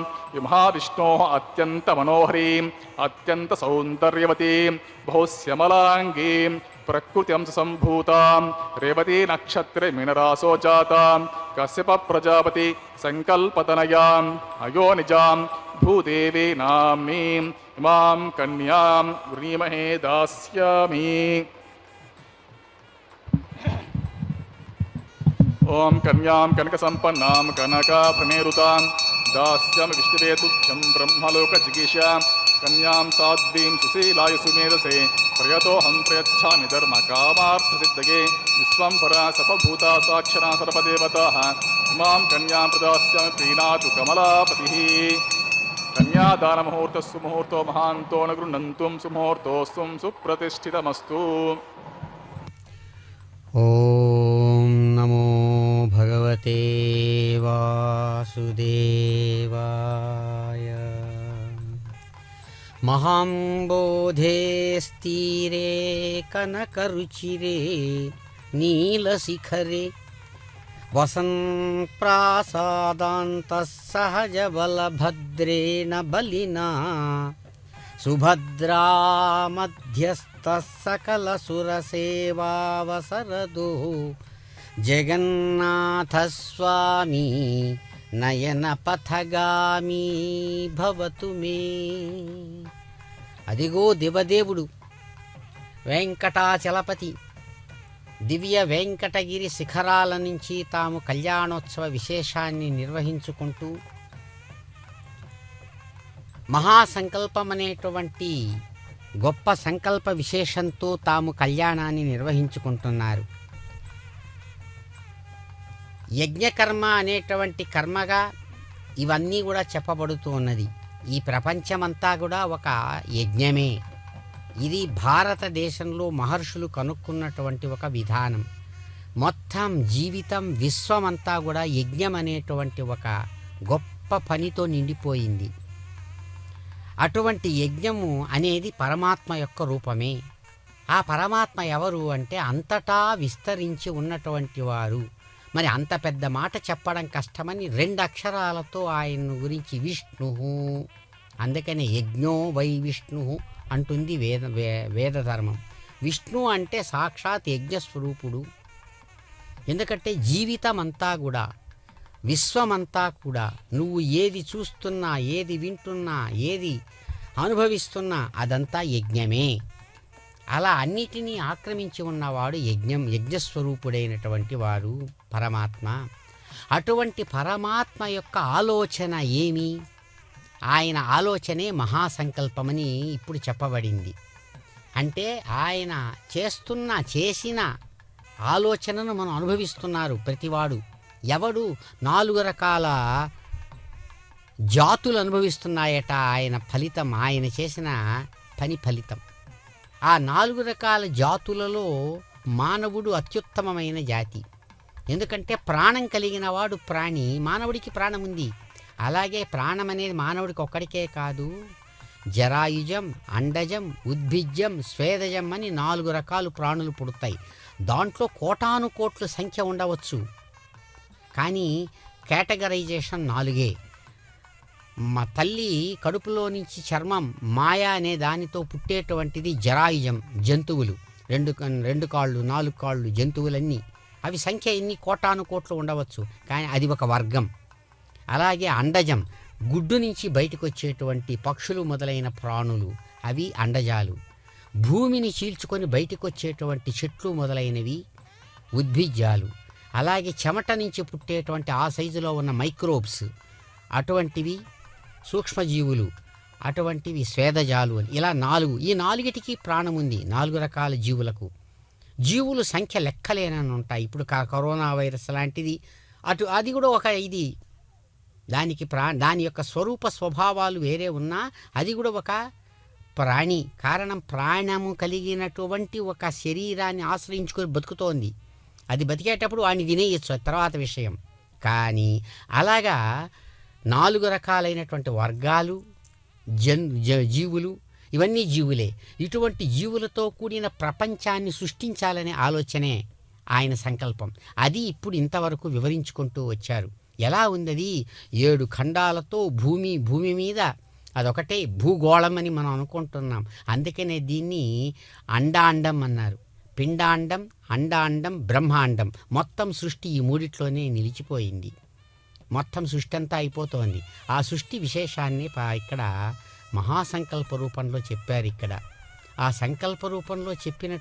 महाविष्णोः अत्यन्तमनोहरीम् अत्यन्तसौन्दर्यवतीं बहुश्यमलाङ्गीं प्रकृत्यंशसम्भूतां रेवती नक्षत्रे मीनरासो जातां कश्यपप्रजापति सङ्कल्पतनयाम् अयोनिजां भूदेवी नाम्नीम् इमां कन्यां व्रीमहे दास्यामि ओं कन्यां कनकसम्पन्नां कनकाभरणेरुतां दास्यामि विष्णवे तुभ्यं ब्रह्मलोकजिगीषां कन्यां साध्वीं सुशीलाय सुमेधसे प्रयतोऽहं प्रयच्छामि धर्मकामार्थसिद्धये विश्वम्भरा सपभूता साक्षरा सर्वदेवताः इमां कन्यां प्रदास्यामि प्रीणातु कमलापतिः कन्यादानमुहूर्तस्सु मुहूर्तो महान्तो न गृह्णन्तुं सुमुहूर्तोऽस्तु सुप्रतिष्ठितमस्तु। ॐ नमो भगवते वासुदेवाय। महाम्बोधे स्थिरे कनकरुचिरे नीलशिखरे वसन्प्रासादान्तः सहजबलभद्रेण बलिना सुभद्रा मध्यस्थः सकलसुरसेवावसरदो जगन्नाथस्वामी నయనపథగామి భవతు మే. అదిగో దివదేవుడు వెంకటాచలపతి దివ్య వెంకటగిరి శిఖరాల నుంచి తాము కళ్యాణోత్సవ విశేషాన్ని నిర్వహించుకుంటూ మహాసంకల్పమనేటువంటి గొప్ప సంకల్ప విశేషంతో తాము కళ్యాణాన్ని నిర్వహించుకుంటున్నారు. యజ్ఞకర్మ అనేటువంటి కర్మగా ఇవన్నీ కూడా చెప్పబడుతూ ఉన్నది. ఈ ప్రపంచమంతా కూడా ఒక యజ్ఞమే. ఇది భారతదేశంలో మహర్షులు కనుక్కున్నటువంటి ఒక విధానం. మొత్తం జీవితం విశ్వమంతా కూడా యజ్ఞం అనేటువంటి ఒక గొప్ప పనితో నిండిపోయింది. అటువంటి యజ్ఞము అనేది పరమాత్మ యొక్క రూపమే. ఆ పరమాత్మ ఎవరు అంటే అంతటా విస్తరించి ఉన్నటువంటి వారు. మరి అంత పెద్ద మాట చెప్పడం కష్టమని 2 అక్షరాలతో ఆయన గురించి విష్ణు, అందుకనే యజ్ఞో వై విష్ణు అంటుంది వేదధర్మం. విష్ణు అంటే సాక్షాత్ యజ్ఞస్వరూపుడు. ఎందుకంటే జీవితం అంతా కూడా విశ్వమంతా కూడా నువ్వు ఏది చూస్తున్నా, ఏది వింటున్నా, ఏది అనుభవిస్తున్నా అదంతా యజ్ఞమే. అలా అన్నిటినీ ఆక్రమించి ఉన్నవాడు యజ్ఞస్వరూపుడైనటువంటి వారు పరమాత్మ. అటువంటి పరమాత్మ యొక్క ఆలోచన ఏమి? ఆయన ఆలోచనే మహాసంకల్పమని ఇప్పుడు చెప్పబడింది. అంటే ఆయన చేసిన ఆలోచనను మనం అనుభవిస్తున్నారు ప్రతివాడు. ఎవడు 4 రకాల జాతులు అనుభవిస్తున్నాయట ఆయన ఫలితం, ఆయన చేసిన పని ఫలితం. ఆ 4 రకాల జాతులలో మానవుడు అత్యుత్తమమైన జాతి. ఎందుకంటే ప్రాణం కలిగిన వాడు ప్రాణి, మానవుడికి ప్రాణం ఉంది. అలాగే ప్రాణం అనేది మానవుడికి ఒక్కడికే కాదు, జరాయుజం, అండజం, ఉద్భిజ్యం, స్వేదజం అని 4 రకాలు ప్రాణులు పుడతాయి. దాంట్లో కోటాను కోట్ల సంఖ్య ఉండవచ్చు, కానీ కేటగరైజేషన్ 4. మా తల్లి కడుపులో నుంచి చర్మం మాయ అనే దానితో పుట్టేటువంటిది జరాయుజం, జంతువులు, 2 కాళ్ళు 4 కాళ్ళు జంతువులన్నీ. అవి సంఖ్య ఎన్ని కోటాను కోట్లు ఉండవచ్చు, కానీ అది ఒక వర్గం. అలాగే అండజం, గుడ్డు నుంచి బయటకు వచ్చేటువంటి పక్షులు మొదలైన ప్రాణులు, అవి అండజాలు. భూమిని చీల్చుకొని బయటకు వచ్చేటువంటి చెట్లు మొదలైనవి ఉద్భిజ్యాలు. అలాగే చెమట నుంచి పుట్టేటువంటి ఆ సైజులో ఉన్న మైక్రోబ్స్, అటువంటివి సూక్ష్మజీవులు, అటువంటివి స్వేదజాలు అని. ఇలా 4. ఈ 4టికి ప్రాణం ఉంది, 4 రకాల జీవులకు. జీవులు సంఖ్య లెక్కలేనని ఉంటాయి. ఇప్పుడు కరోనా వైరస్ లాంటిది, అది కూడా ఒక ఇది. దానికి దాని యొక్క స్వరూప స్వభావాలు వేరే ఉన్నా అది కూడా ఒక ప్రాణి. కారణం ప్రాణము కలిగినటువంటి ఒక శరీరాన్ని ఆశ్రయించుకొని బతుకుతోంది. అది బతికేటప్పుడు వాడిని తినేయచ్చు, తర్వాత విషయం. కానీ అలాగా 4 రకాలైనటువంటి వర్గాలు జీవులు, ఇవన్నీ జీవులే. ఇటువంటి జీవులతో కూడిన ప్రపంచాన్ని సృష్టించాలనే ఆలోచనే ఆయన సంకల్పం. అది ఇప్పుడు ఇంతవరకు వివరించుకుంటూ వచ్చారు. ఎలా ఉంది? 7 ఖండాలతో భూమి మీద అదొకటే భూగోళం అని మనం అనుకుంటున్నాం. అందుకనే దీన్ని అండాండం అన్నారు. పిండాండం, అండాండం, బ్రహ్మాండం. మొత్తం సృష్టి ఈ 3ట్లోనే నిలిచిపోయింది. మొత్తం సృష్టి అంతా అయిపోతోంది. ఆ సృష్టి విశేషాన్ని ఇక్కడ మహాసంకల్ప రూపంలో చెప్పారు. ఇక్కడ ఆ సంకల్ప రూపంలో చెప్పిన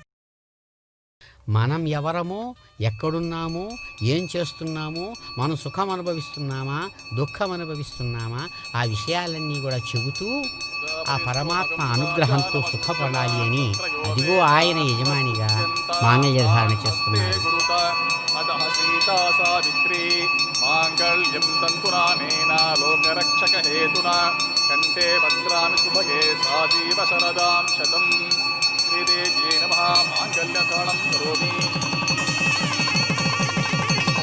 మనం ఎవరమో, ఎక్కడున్నామో, ఏం చేస్తున్నామో, మనం సుఖం అనుభవిస్తున్నామా, దుఃఖం అనుభవిస్తున్నామా, ఆ విషయాలన్నీ కూడా చెబుతూ ఆ పరమాత్మ అనుగ్రహంతో సుఖపడాలి అని అదిగో ఆయన యజమానిగా మాంగళ్య ధారణ చేస్తున్నారు. మాంగళ్యం తంతురానేన లోకరక్షక హేతునా కంటే భద్రామి శుభగే సాజీవ శరదాం శతం. శ్రీదేవ్యై నమః. మాంగళ్యధారణం కరోమి.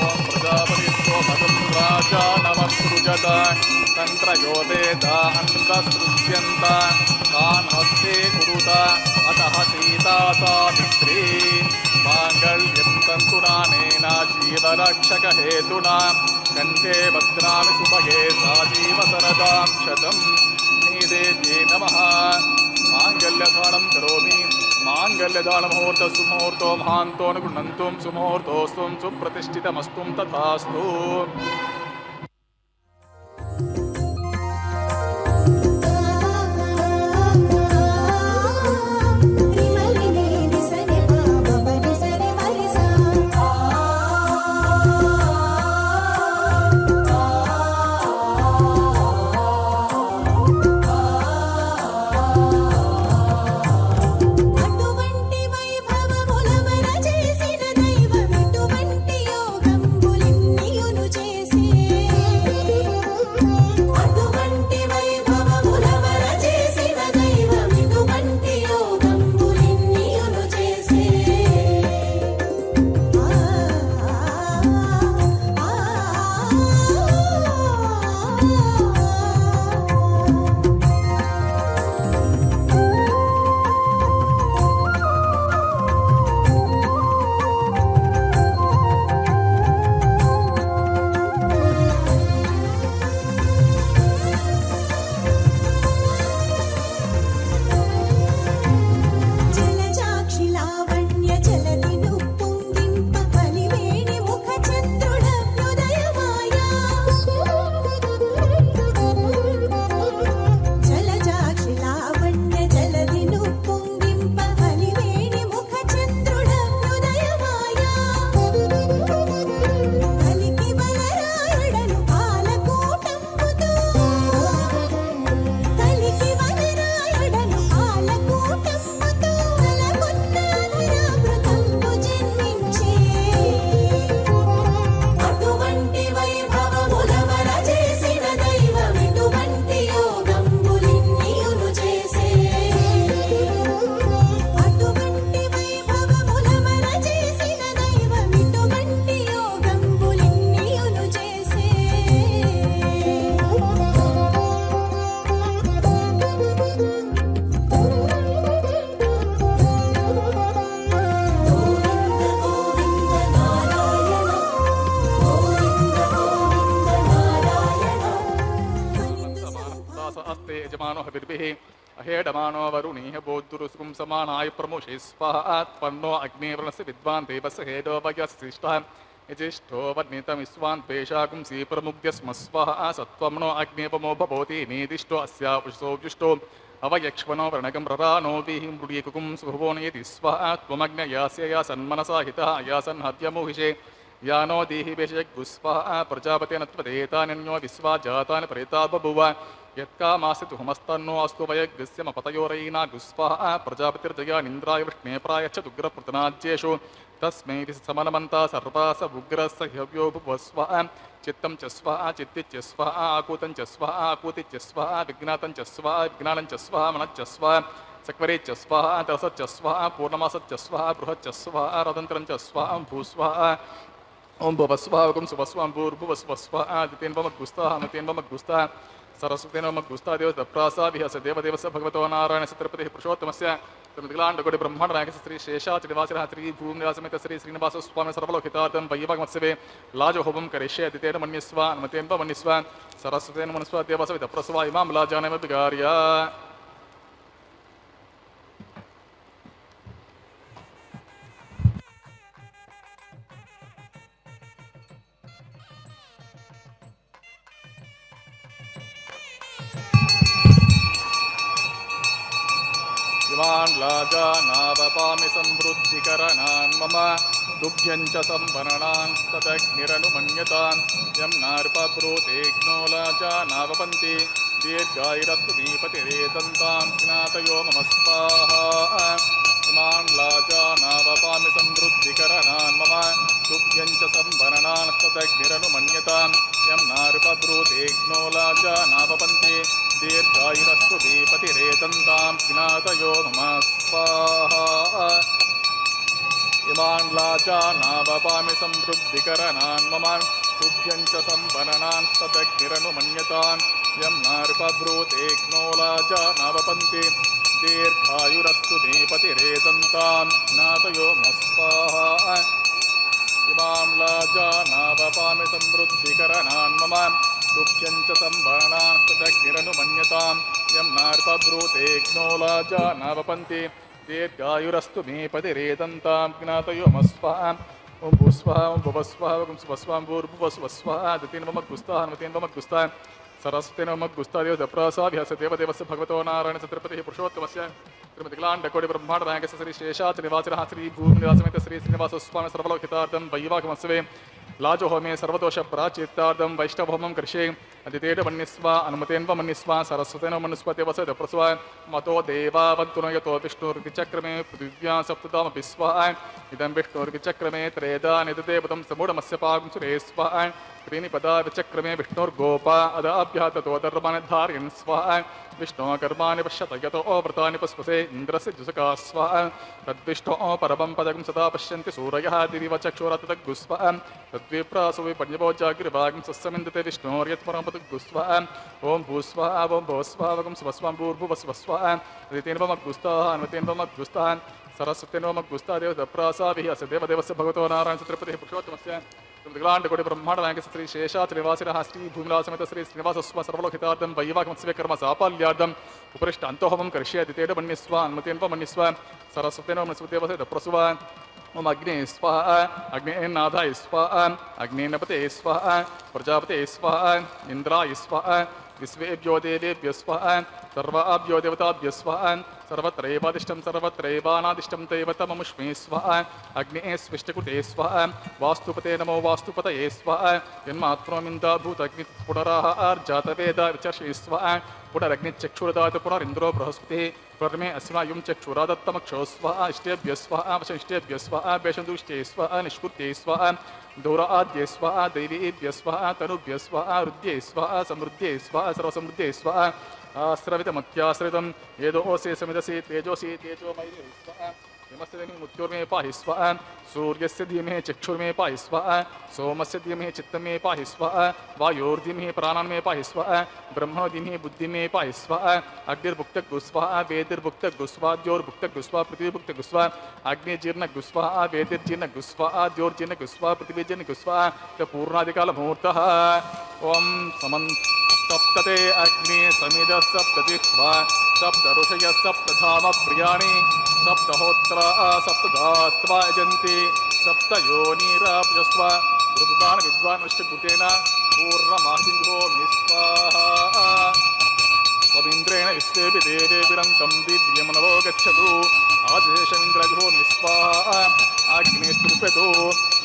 ఓం ప్రజాపతిస్తో భగం రాజా నమస్సృజత తంత్రయోతే దాహంతసృజ్యంత తాన్ హస్తే కురుత అతః సీతా సావిత్రీ. మాంగళ్యం తంతునానేన జీవరక్షక హేతునా కంఠే భద్రామి శుభగే సాజీవ శరదాం శతం. శ్రీదేవ్యై నమః. మాంగళ్యధారణం కరోమి. మాంగళ్యధారణ సుముహూర్తో మహాంతో గృహంతుం సుముహూర్తోస్తు సుప్రతిష్ఠితమస్తు తథాస్తు. చేసిన దైవం ఎటువంటి యోగంబులిన్నియును చేసి स अस्ते यजमानो हविर्भिः अहेडमानो वरुणीः बोद्धुरुसुकुं समानाय प्रमुषे स्वाहा त्पन्नो अग्निर्वणस्य विद्वान् देवस्य हेडो वयस्सिष्टः यजिष्ठो वर्णितमिस्वान् पेशाकुं सीप्रमुग्ध्यस्म स्वाहा सत्त्वम्नो अग्नेपमो भवति नीदिष्टो अस्या पुषसोऽव्युष्टो अवयक्ष्मनो वर्णकं ररानो विहिं मृडीकुकुं सुभवो नेति स्वाहा त्वमग्नयास्य या सन्मनसा हितः या सन्हत्यमोहिषे यानो देहि वेशयग्गुस्वाहा प्रजापतेनत्वदेतान्यो विश्वा जातानि प्रेता बभूव यत्कामास्य तु हमस्तन्नो अस्तु वयग्स्यमपतयोरयिना गुस्वाहा प्रजापतिर्जयानिन्द्राय वृष्णे प्रायच्छदुग्रपृतनाज्येषु तस्मै समनमन्ता सर्वा स उग्रस्य हव्यो भुवस्वाहा चित्तं च स्वाहा चित्तिच्च स्वाहा आकूतं च स्वाहा आकूतिच्च स्वाहा विज्ञातं च स्वाहा विज्ञानं च स्वाहा मनच्च स्वाहा सक्वरेच्च स्वाहा तरसच्च स्वाहा पूर्णमासच्च स्वाहा बृहच्च स्वाहा रदन्त्रं च स्वाहा भूस्वाहा ओं भुवस्वाहा वकुं सुवस्वां भूर्भुवस्वस्वाहा दितेन्वमग्गुस्ताः मतेन्वमग्गुस्ताः सरस्वतेन्वमग्गुस्ताः देवदप्रासाभिहस देवदेवस्य भगवतो नारायणस्य तिरुपतिः पुरुषोत्तमस्य त्रिमितिलाण्डकोटि ब्रह्माण्डनायकस्य श्री शेषाचलनिवासिनः श्री भूमिनिवासमेत श्री श्रीनिवासस्वामी सर्वलोकितार्थं वैवागमत्सवे लाजहोमं करिष्ये दितेन मन्यस्व अनुमतेन मन्यस्व सरस्वतेन मन्यस्व देवस्य विदप्रसवा इमां लाजानैव विगार्य इमान् लाजानावपामि समृद्धिकरणान् मम तुभ्यं च संवरणान् तदग्निरनुमन्यतान् यं नार्पब्रूतेऽग्नो लाजानावपन्ति दीर्घायुरस्तु मीपतिरेदन्तां ज्ञातयो मम स्वाहा इमान् लाजानावपामि समृद्धिकरणान् मम तुभ्यं च संवरणान् तदग्निरनुमन्यतां यं नार्पब्रूतेऽग्नो लाजानावपन्ति दीर्घायुरस्तु दीपतिरेदन्तां ज्ञातयो मम स्वाहा इमान् लाजानावपामि समृद्धिकरणान् मम तुभ्यं च संवरणान् तदग्निरनुमन्यतान् यं नार्पब्रूतेऽग्नो लाजानावपन्ति दीर्घायुरस्तु दीपतिरेदन्तां ज्ञातयो मम स्वाहा इमान् लाजानावपामि समृद्धिकरणान् मम तुभ्यं च संवरणान् तदग्निरनुमन्यतां यं नार्पब्रूतेऽग्नो लाजानावपन्ति दीर्घायुरस्तु मीपतिरेदन्तां ज्ञातयो मम स्वाहा ओं भूस्वाहा ओं भुवस्वाहा ओं सुवस्वां भूर्भुवस्वस्वाहा दितेन्वमग्गुस्ताः अनुमतेन्वमग्गुस्ताः सरस्वतेन्वमग्गुस्ताः देवदप्रासाभिहस देवदेवस्य भगवतो नारायणस्य तिरुपतिः पुरुषोत्तमस्य त्रिमितिलाण्डकोटि ब्रह्माण्डनायकस्य श्री शेषाचलनिवासिनः श्री भूमिनिवासमेत श्री श्रीनिवासस्वामी सर्वलोकितार्थं वैवागमत्सवे लाजहोमे सर्वदोष प्राचित्तार्थं वैष्णवहोमं करिष्ये अदितेन मन्यस्व अनुमतेन मन्यस्व सरस्वतेन मन्यस्व देवस्य दप्रस्व मतो देवावन्तुनो यतो विष्णुर्विचक्रमे पृथिव्यां सप्ततामपि स्वाहा इदं विष्णुर्विचक्रमे त्रेधा निददेवतं समूढमस्य पाकं सुरेस्वाहा त्रीणि पदा विचक्रमे विष्णुर्गोपा अदाभ्यः ततो धर्मान् धारयन् स्वाहा विष्णोः कर्माणि पश्यत यतो व्रतानि पस्पसे इन्द्रस्य जुषका स्वाहा तद्विष्णोः परमं पदं सदा पश्यन्ति सूरयः दिविव चक्षुरतद्गुस्वाहा तद्विप्रासो विपण्यवो जागृभागं सस्यमिन्दते विष्णोर्यत्परमपदग्गुस्वाहा ओं भूस्वाहा ओं भवस्वाहा वगं स्वस्वां भूर्भुवस्वस्वाहा दितेन्वमग्गुस्ताः अनुमतेन्वमग्गुस्ताः सरस्वतेन्वमग्गुस्ताः देवदप्रासाभिः अस्य देवदेवस्य भगवतो नारायणस्य तिरुपतिः पुरुषोत्तमस्य त्रिमितिलाण्डकोटि ब्रह्माण्डनायकस्य श्री शेषाचलनिवासिनः श्री भूमिनिवासमेत श्री श्रीनिवासस्वामी सर्वलोकितार्थं वैवागमत्सवे कर्म साफल्यार्थम् उपरिष्ट अन्तोहोमं करिष्ये दितेन मन्यस्व अनुमतेन मन्यस्व सरस्वतेन मन्यस्व देवस्य दप्रस्व ओम अग्ने स्वाहा अग्नेनाथाय स्वाहा अग्नेनपते स्वाहा प्रजापते स्वाहा इंद्राय स्वाहा विश्वेभ्यो देवेभ्यो स्वाहा सर्वाभ्यो देवताभ्यो स्वाहा सर्वत्रैवादिष्टं सर्वत्रैवानादिष्टं दैवतममुष्मे स्वाहा अग्ने स्विष्टकुटे स्वाहा वास्तुपते नमो वास्तुपतये स्वाहा जन्मात्ममिन्दा भूतग्नि पुनराह आर्जातवेद विचर्षे स्वाहा पुनरग्निचक्षुरदात पुनरिन्द्रो बृहस्पतिः पुनर्मे अस्मायुं चक्षुरादत्तमक्षो स्वाहा इष्टेभ्य स्वाहा वशनिष्टेभ्य स्वाहा वेषन्दुष्टे स्वाहा निष्कृत्ये स्वाहा दौराद्ये स्वाहा दैवीभ्य स्वाहा तनुभ्य स्वाहा रुद्ये स्वाहा समृद्ध्ये स्वाहा सर्वसमृद्धे स्वाहा आश्रवितमत्याश्रितं येदोऽसि समिदसि तेजोसि तेजोमयि स्वाहा यमस्य धीमहि मृत्योर्मे पाहि स्वाहा सूर्यस्य धीमहि चक्षुर्मे पाहि स्वाहा सोमस्य धीमहि चित्तमे पाहि स्वाहा वायोर्धीमहि प्राणान्मे पाहि स्वाहा ब्रह्मणो धीमहि बुद्धिमे पाहि स्वाहा अग्निर्भुक्तगुस्वाहा वेदिर्भुक्तगुस्वाद्योर्भुक्तगुस्वा पृथ्वीभुक्तगुस्वा अग्निजीर्णगुस्वाहा वेदिर्जीर्णगुस्वाहा द्योर्जीर्णगुस्वा पृथ्वीजीर्णगुस्वा पूर्णादिकालमुहूर्तः ओं समन्त सप्तते अग्नि समिदः सप्तजिह्वा सप्त ऋषयः सप्तधाम प्रियाणि सप्तहोत्रा सप्तधात्वा यजन्ति सप्तयोनिराप्यस्व ऋतुदान विद्वान् विष्णुभूतेन पूर्णमाहिंगो स्वाहा स्वमिन्द्रेण विश्वेपि देवेभिरन्तं दिव्यमनवो गच्छतु आदेशमिन्द्रजो स्वाहा अग्निस्तृप्यतो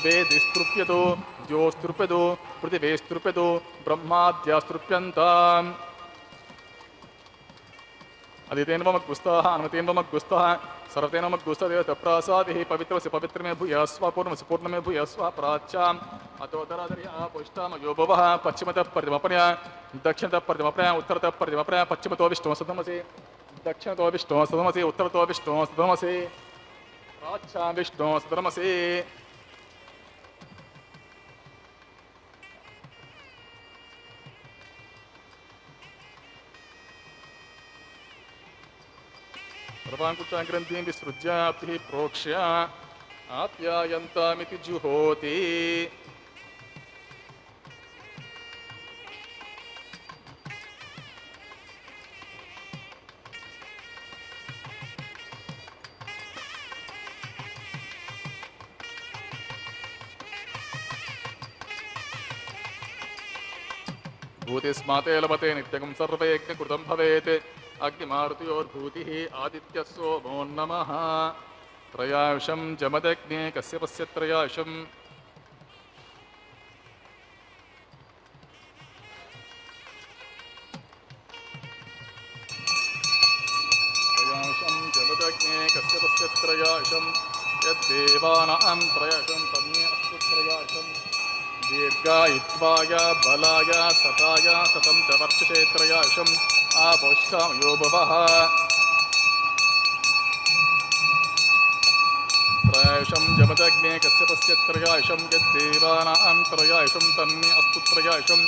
वेदिस्तृप्यतो ज्योस्तृप्यतो पृथिवीस्तृप्यतो ब्रह्माद्यास्तृप्यन्ताम् अदितेन ममग्गुस्तः अनुमतेन ममग्गुस्तः सर्वतेन ममग्गुस्तदेव तप्रासादिः पवित्रस्य पवित्रमे भूयस्व पूर्णमस्य पूर्णमे भूयस्व प्राच्याम् अतोदरादर्या पुष्टामयो भवः पश्चिमतः परिमपण्या दक्षिणतः परिमपण्या उत्तरतः परिमपण्या पश्चिमतो विष्णुः सदमसि दक्षिणतो विष्णुः सदमसि उत्तरतो विष्णुः सदमसि प्राच्यां विष्णुः सदमसि सर्वाङ्कुचाग्रन्थीं विसृज्याप्तिः प्रोक्ष्य आप्यायन्तामिति जुहोति भूतिस्माते लभते नित्यकं सर्वयज्ञकृतं भवेत् अग्निमारुतयोर्भूतिः आदित्यः सोमो नमः त्रयायुषं जमदग्ने कस्य पश्य त्रयायुषं जमदग्ने कस्य पश्य त्रयायुषं यद्देवानां त्रयायुषं तन्मे अस्तु त्रयायुषं दीर्घायुत्वाय बलाय सताय सतं च वर्षसे त्रयायुषम् आपोष्ठामयो भवः त्रयायुषं जमदग्ने कस्य पश्य त्रयायुषं यद्देवानां त्रयायुषं तन्मे अस्तु त्रयायुषं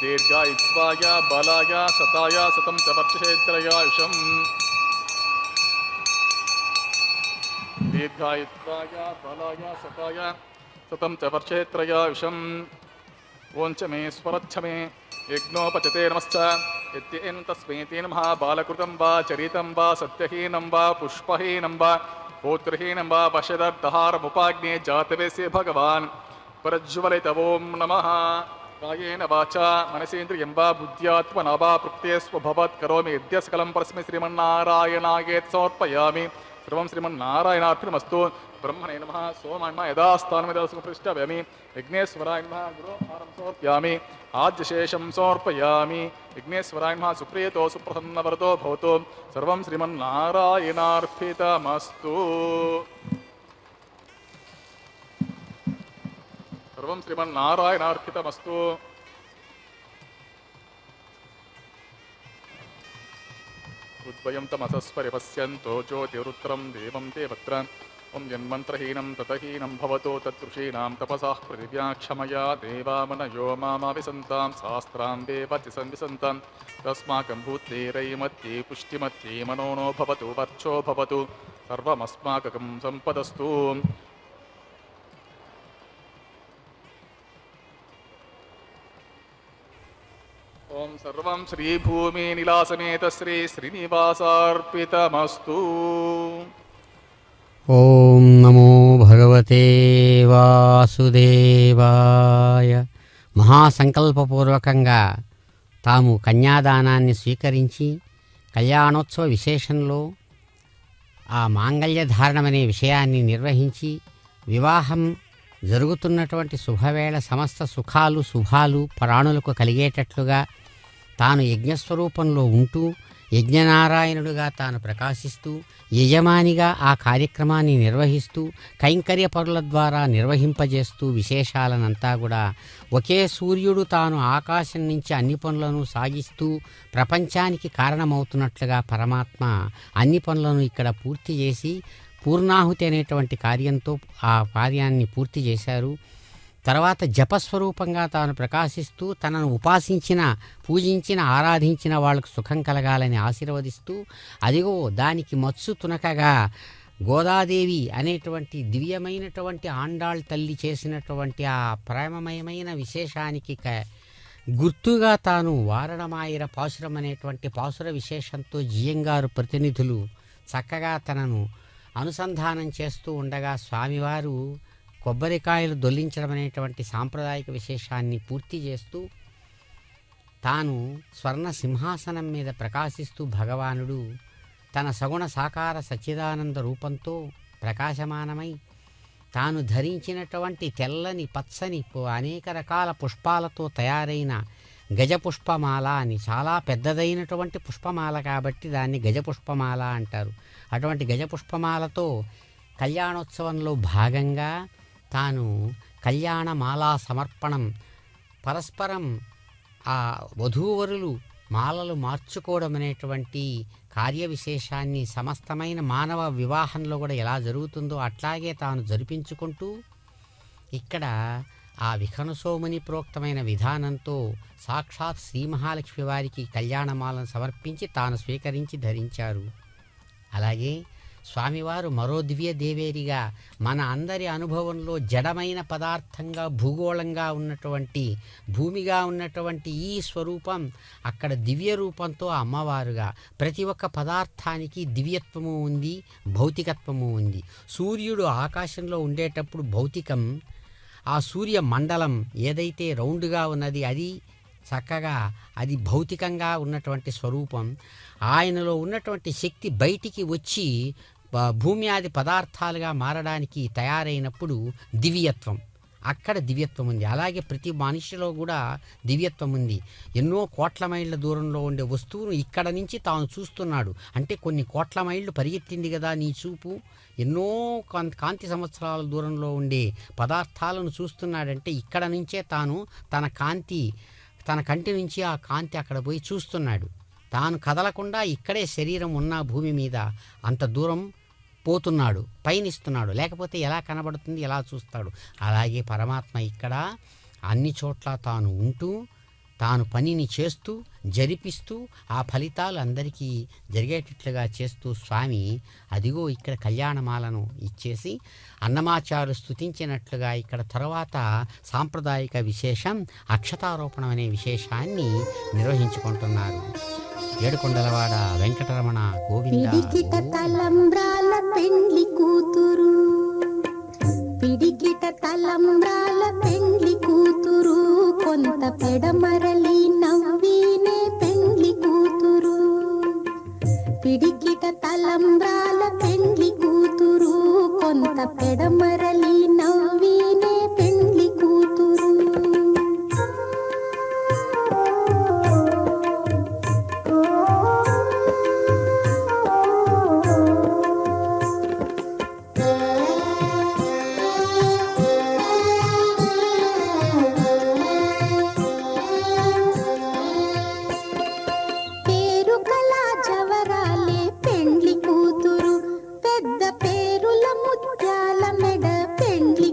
दीर्घायुत्वाय बलाय सताय सतं च वर्षसे त्रयायुषम् दीर्घायुत्वाय बलाय सताय सतं च वर्षे त्रयायुषम् ओञ्च मे स्वरच्छ मे यज्ञोपचते नमश्च यत्येन तस्मै ते नमः बालकृतं वा चरितं वा सत्यहीनं वा पुष्पहीनं वा पौत्रहीनं वा पश्यदर्दहारमुपाग्ने जातवेस्य भगवान् प्रज्वलित ॐ नमः कायेन वाचा मनसेन्द्रियं वा बुद्ध्यात्मना वा प्रकृते स्वभवत् करोमि यद्य सकलं परस्मै श्रीमन्नारायणायेत् समर्पयामि सर्वं श्रीमन्नारायणार्पणमस्तु ब्रह्मणे नमः सोमाय नमः यदा स्थानमिदा सुपृष्टव्यामि यज्ञेश्वराय नमः गुरोहारं समर्पयामि आद्यशेषं समर्पयामि यज्ञेश्वराय नमः सुप्रियतो सुप्रसन्नवरतो भवतु सर्वं श्रीमन्नारायणार्पितमस्तु सर्वं श्रीमन्नारायणार्पितमस्तु उद्वयं तमसस्परिपश्यन्तो ज्योतिरुत्रं देवं ते वत्र ॐ यन्मन्त्रहीनं ततहीनं भवतो तदृशीनां तपसाः पृथिव्या क्षमया देवामनयो मामाविसन्तां शास्त्रां देवति संविसन्तां तस्माकं भूतेरैमत्ये पुष्टिमत्ये मनो नो भवतु वर्चो भवतु सर्वमस्माकं सम्पदस्तु ओम सर्वं श्रीभूमिनिलासमेत श्री श्रीनिवासार्पितमस्तु। ఓం నమో భగవతే వాసుదేవాయ. మహాసంకల్పపూర్వకంగా తాము కన్యాదానాన్ని స్వీకరించి కళ్యాణోత్సవ విశేషంలో ఆ మాంగళ్య ధారణమనే విషయాన్ని నిర్వహించి వివాహం జరుగుతున్నటువంటి శుభవేళ సమస్త సుఖాలు శుభాలు ప్రాణులకు కలిగేటట్లుగా తాను యజ్ఞస్వరూపంలో ఉంటూ యజ్ఞనారాయణుడుగా తాను ప్రకాశిస్తూ యజమానిగా ఆ కార్యక్రమాన్ని నిర్వహిస్తూ కైంకర్య పరుల ద్వారా నిర్వహింపజేస్తూ విశేషాలనంతా కూడా ఒకే సూర్యుడు తాను ఆకాశం నుంచి అన్ని పనులను సాగిస్తూ ప్రపంచానికి కారణమవుతున్నట్లుగా పరమాత్మ అన్ని పనులను ఇక్కడ పూర్తి చేసి పూర్ణాహుతి అనేటువంటి కార్యంతో ఆ కార్యాన్ని పూర్తి చేశారు. తర్వాత జపస్వరూపంగా తాను ప్రకాశిస్తూ తనను ఉపాసించిన పూజించిన ఆరాధించిన వాళ్ళకు సుఖం కలగాలని ఆశీర్వదిస్తూ అదిగో దానికి మత్సు తునకగా గోదాదేవి అనేటువంటి దివ్యమైనటువంటి ఆండాళ్ తల్లి చేసినటువంటి ఆ ప్రేమమయమైన విశేషానికి గుర్తుగా తాను వారణమాయిర పాసురం అనేటువంటి పాసుర విశేషంతో జియంగారు ప్రతినిధులు చక్కగా తనను అనుసంధానం చేస్తూ ఉండగా స్వామివారు కొబ్బరికాయలు దొల్లించడం అనేటువంటి సాంప్రదాయిక విశేషాన్ని పూర్తి చేస్తూ తాను స్వర్ణ సింహాసనం మీద ప్రకాశిస్తూ భగవానుడు తన సగుణ సాకార సచ్చిదానంద రూపంతో ప్రకాశమానమై తాను ధరించినటువంటి తెల్లని పచ్చని అనేక రకాల పుష్పాలతో తయారైన గజపుష్పమాల అని, చాలా పెద్దదైనటువంటి పుష్పమాల కాబట్టి దాన్ని గజపుష్పమాల అంటారు. అటువంటి గజపుష్పమాలతో కళ్యాణోత్సవంలో భాగంగా తాను కళ్యాణమాలా సమర్పణం పరస్పరం ఆ వధూవరులు మాలలు మార్చుకోవడం అనేటువంటి కార్య విశేషాన్ని సమస్తమైన మానవ వివాహంలో కూడా ఎలా జరుగుతుందో అట్లాగే తాను జరిపించుకుంటూ ఇక్కడ ఆ విఖనసోముని ప్రోక్తమైన విధానంతో సాక్షాత్ శ్రీ మహాలక్ష్మి వారికి కళ్యాణమాలను సమర్పించి తాను స్వీకరించి ధరించారు. అలాగే స్వామివారు మరో దివ్య దేవేరిగా మన అందరి అనుభవంలో జడమైన పదార్థంగా భూగోళంగా ఉన్నటువంటి భూమిగా ఉన్నటువంటి ఈ స్వరూపం అక్కడ దివ్య రూపంతో అమ్మవారుగా ప్రతి ఒక్క పదార్థానికి దివ్యత్వము ఉంది, భౌతికత్వము ఉంది. సూర్యుడు ఆకాశంలో ఉండేటప్పుడు భౌతికం, ఆ సూర్య మండలం ఏదైతే రౌండ్గా ఉన్నది అది చక్కగా అది భౌతికంగా ఉన్నటువంటి స్వరూపం. ఆయనలో ఉన్నటువంటి శక్తి బయటికి వచ్చి భూమి ఆది పదార్థాలుగా మారడానికి తయారైనప్పుడు దివ్యత్వం, అక్కడ దివ్యత్వం ఉంది. అలాగే ప్రతి మనిషిలో కూడా దివ్యత్వం ఉంది. ఎన్నో కోట్ల మైళ్ళ దూరంలో ఉండే వస్తువును ఇక్కడ నుంచి తాను చూస్తున్నాడు అంటే కొన్ని కోట్ల మైళ్ళు పరిగెత్తింది కదా నీ చూపు. ఎన్నో కాంతి సంవత్సరాల దూరంలో ఉండే పదార్థాలను చూస్తున్నాడంటే ఇక్కడ నుంచే తాను తన కంటి నుంచి ఆ కాంతి అక్కడ పోయి చూస్తున్నాడు. తాను కదలకుండా ఇక్కడే శరీరం ఉన్న భూమి మీద అంత దూరం పోతున్నాడు, పయనిస్తున్నాడు. లేకపోతే ఎలా కనబడుతుంది, ఎలా చూస్తాడు? అలాగే పరమాత్మ ఇక్కడ అన్ని చోట్ల తాను ఉంటూ తాను పనిని చేస్తూ జరిపిస్తూ ఆ ఫలితాలు అందరికీ జరిగేటట్లుగా చేస్తూ స్వామి అదిగో ఇక్కడ కళ్యాణమాలను ఇచ్చేసి అన్నమాచారు స్తుతించినట్లుగా ఇక్కడ తర్వాత సాంప్రదాయిక విశేషం అక్షతారోపణం అనే విశేషాన్ని నిర్వహించుకుంటున్నారు. ఏడుకొండలవాడ వెంకటరమణ గోవింద. పిడికిట తలంబ్రాల పెండ్లి కూతురు, పిడికిట తలంబ్రాల పెండ్లి కూతురు, కొంత పెడమరలి నవ్వినే పెండ్లి కూతురు. పిడికిట తలంబ్రాల పెండ్లి కూతురు, కొంత పెడమరలి నవ్వినే పెండ్లి కూతురు. పెండ్లి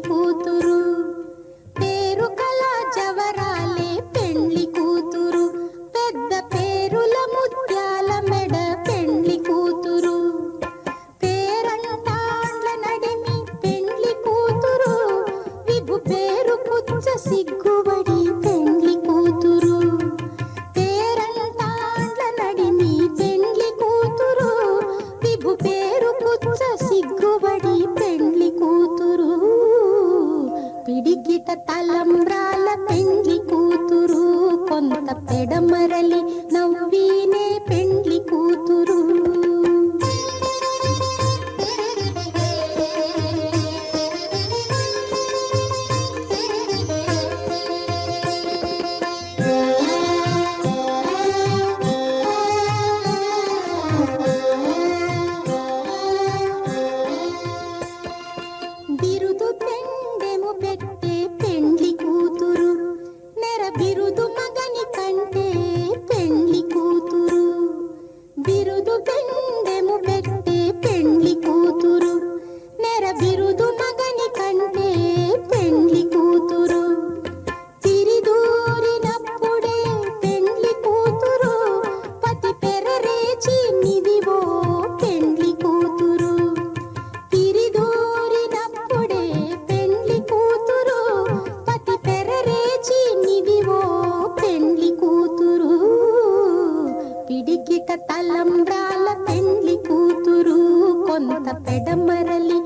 పిడికిట తలంబ్రాల పెండ్లి కూతురు కొంత పెడమరలి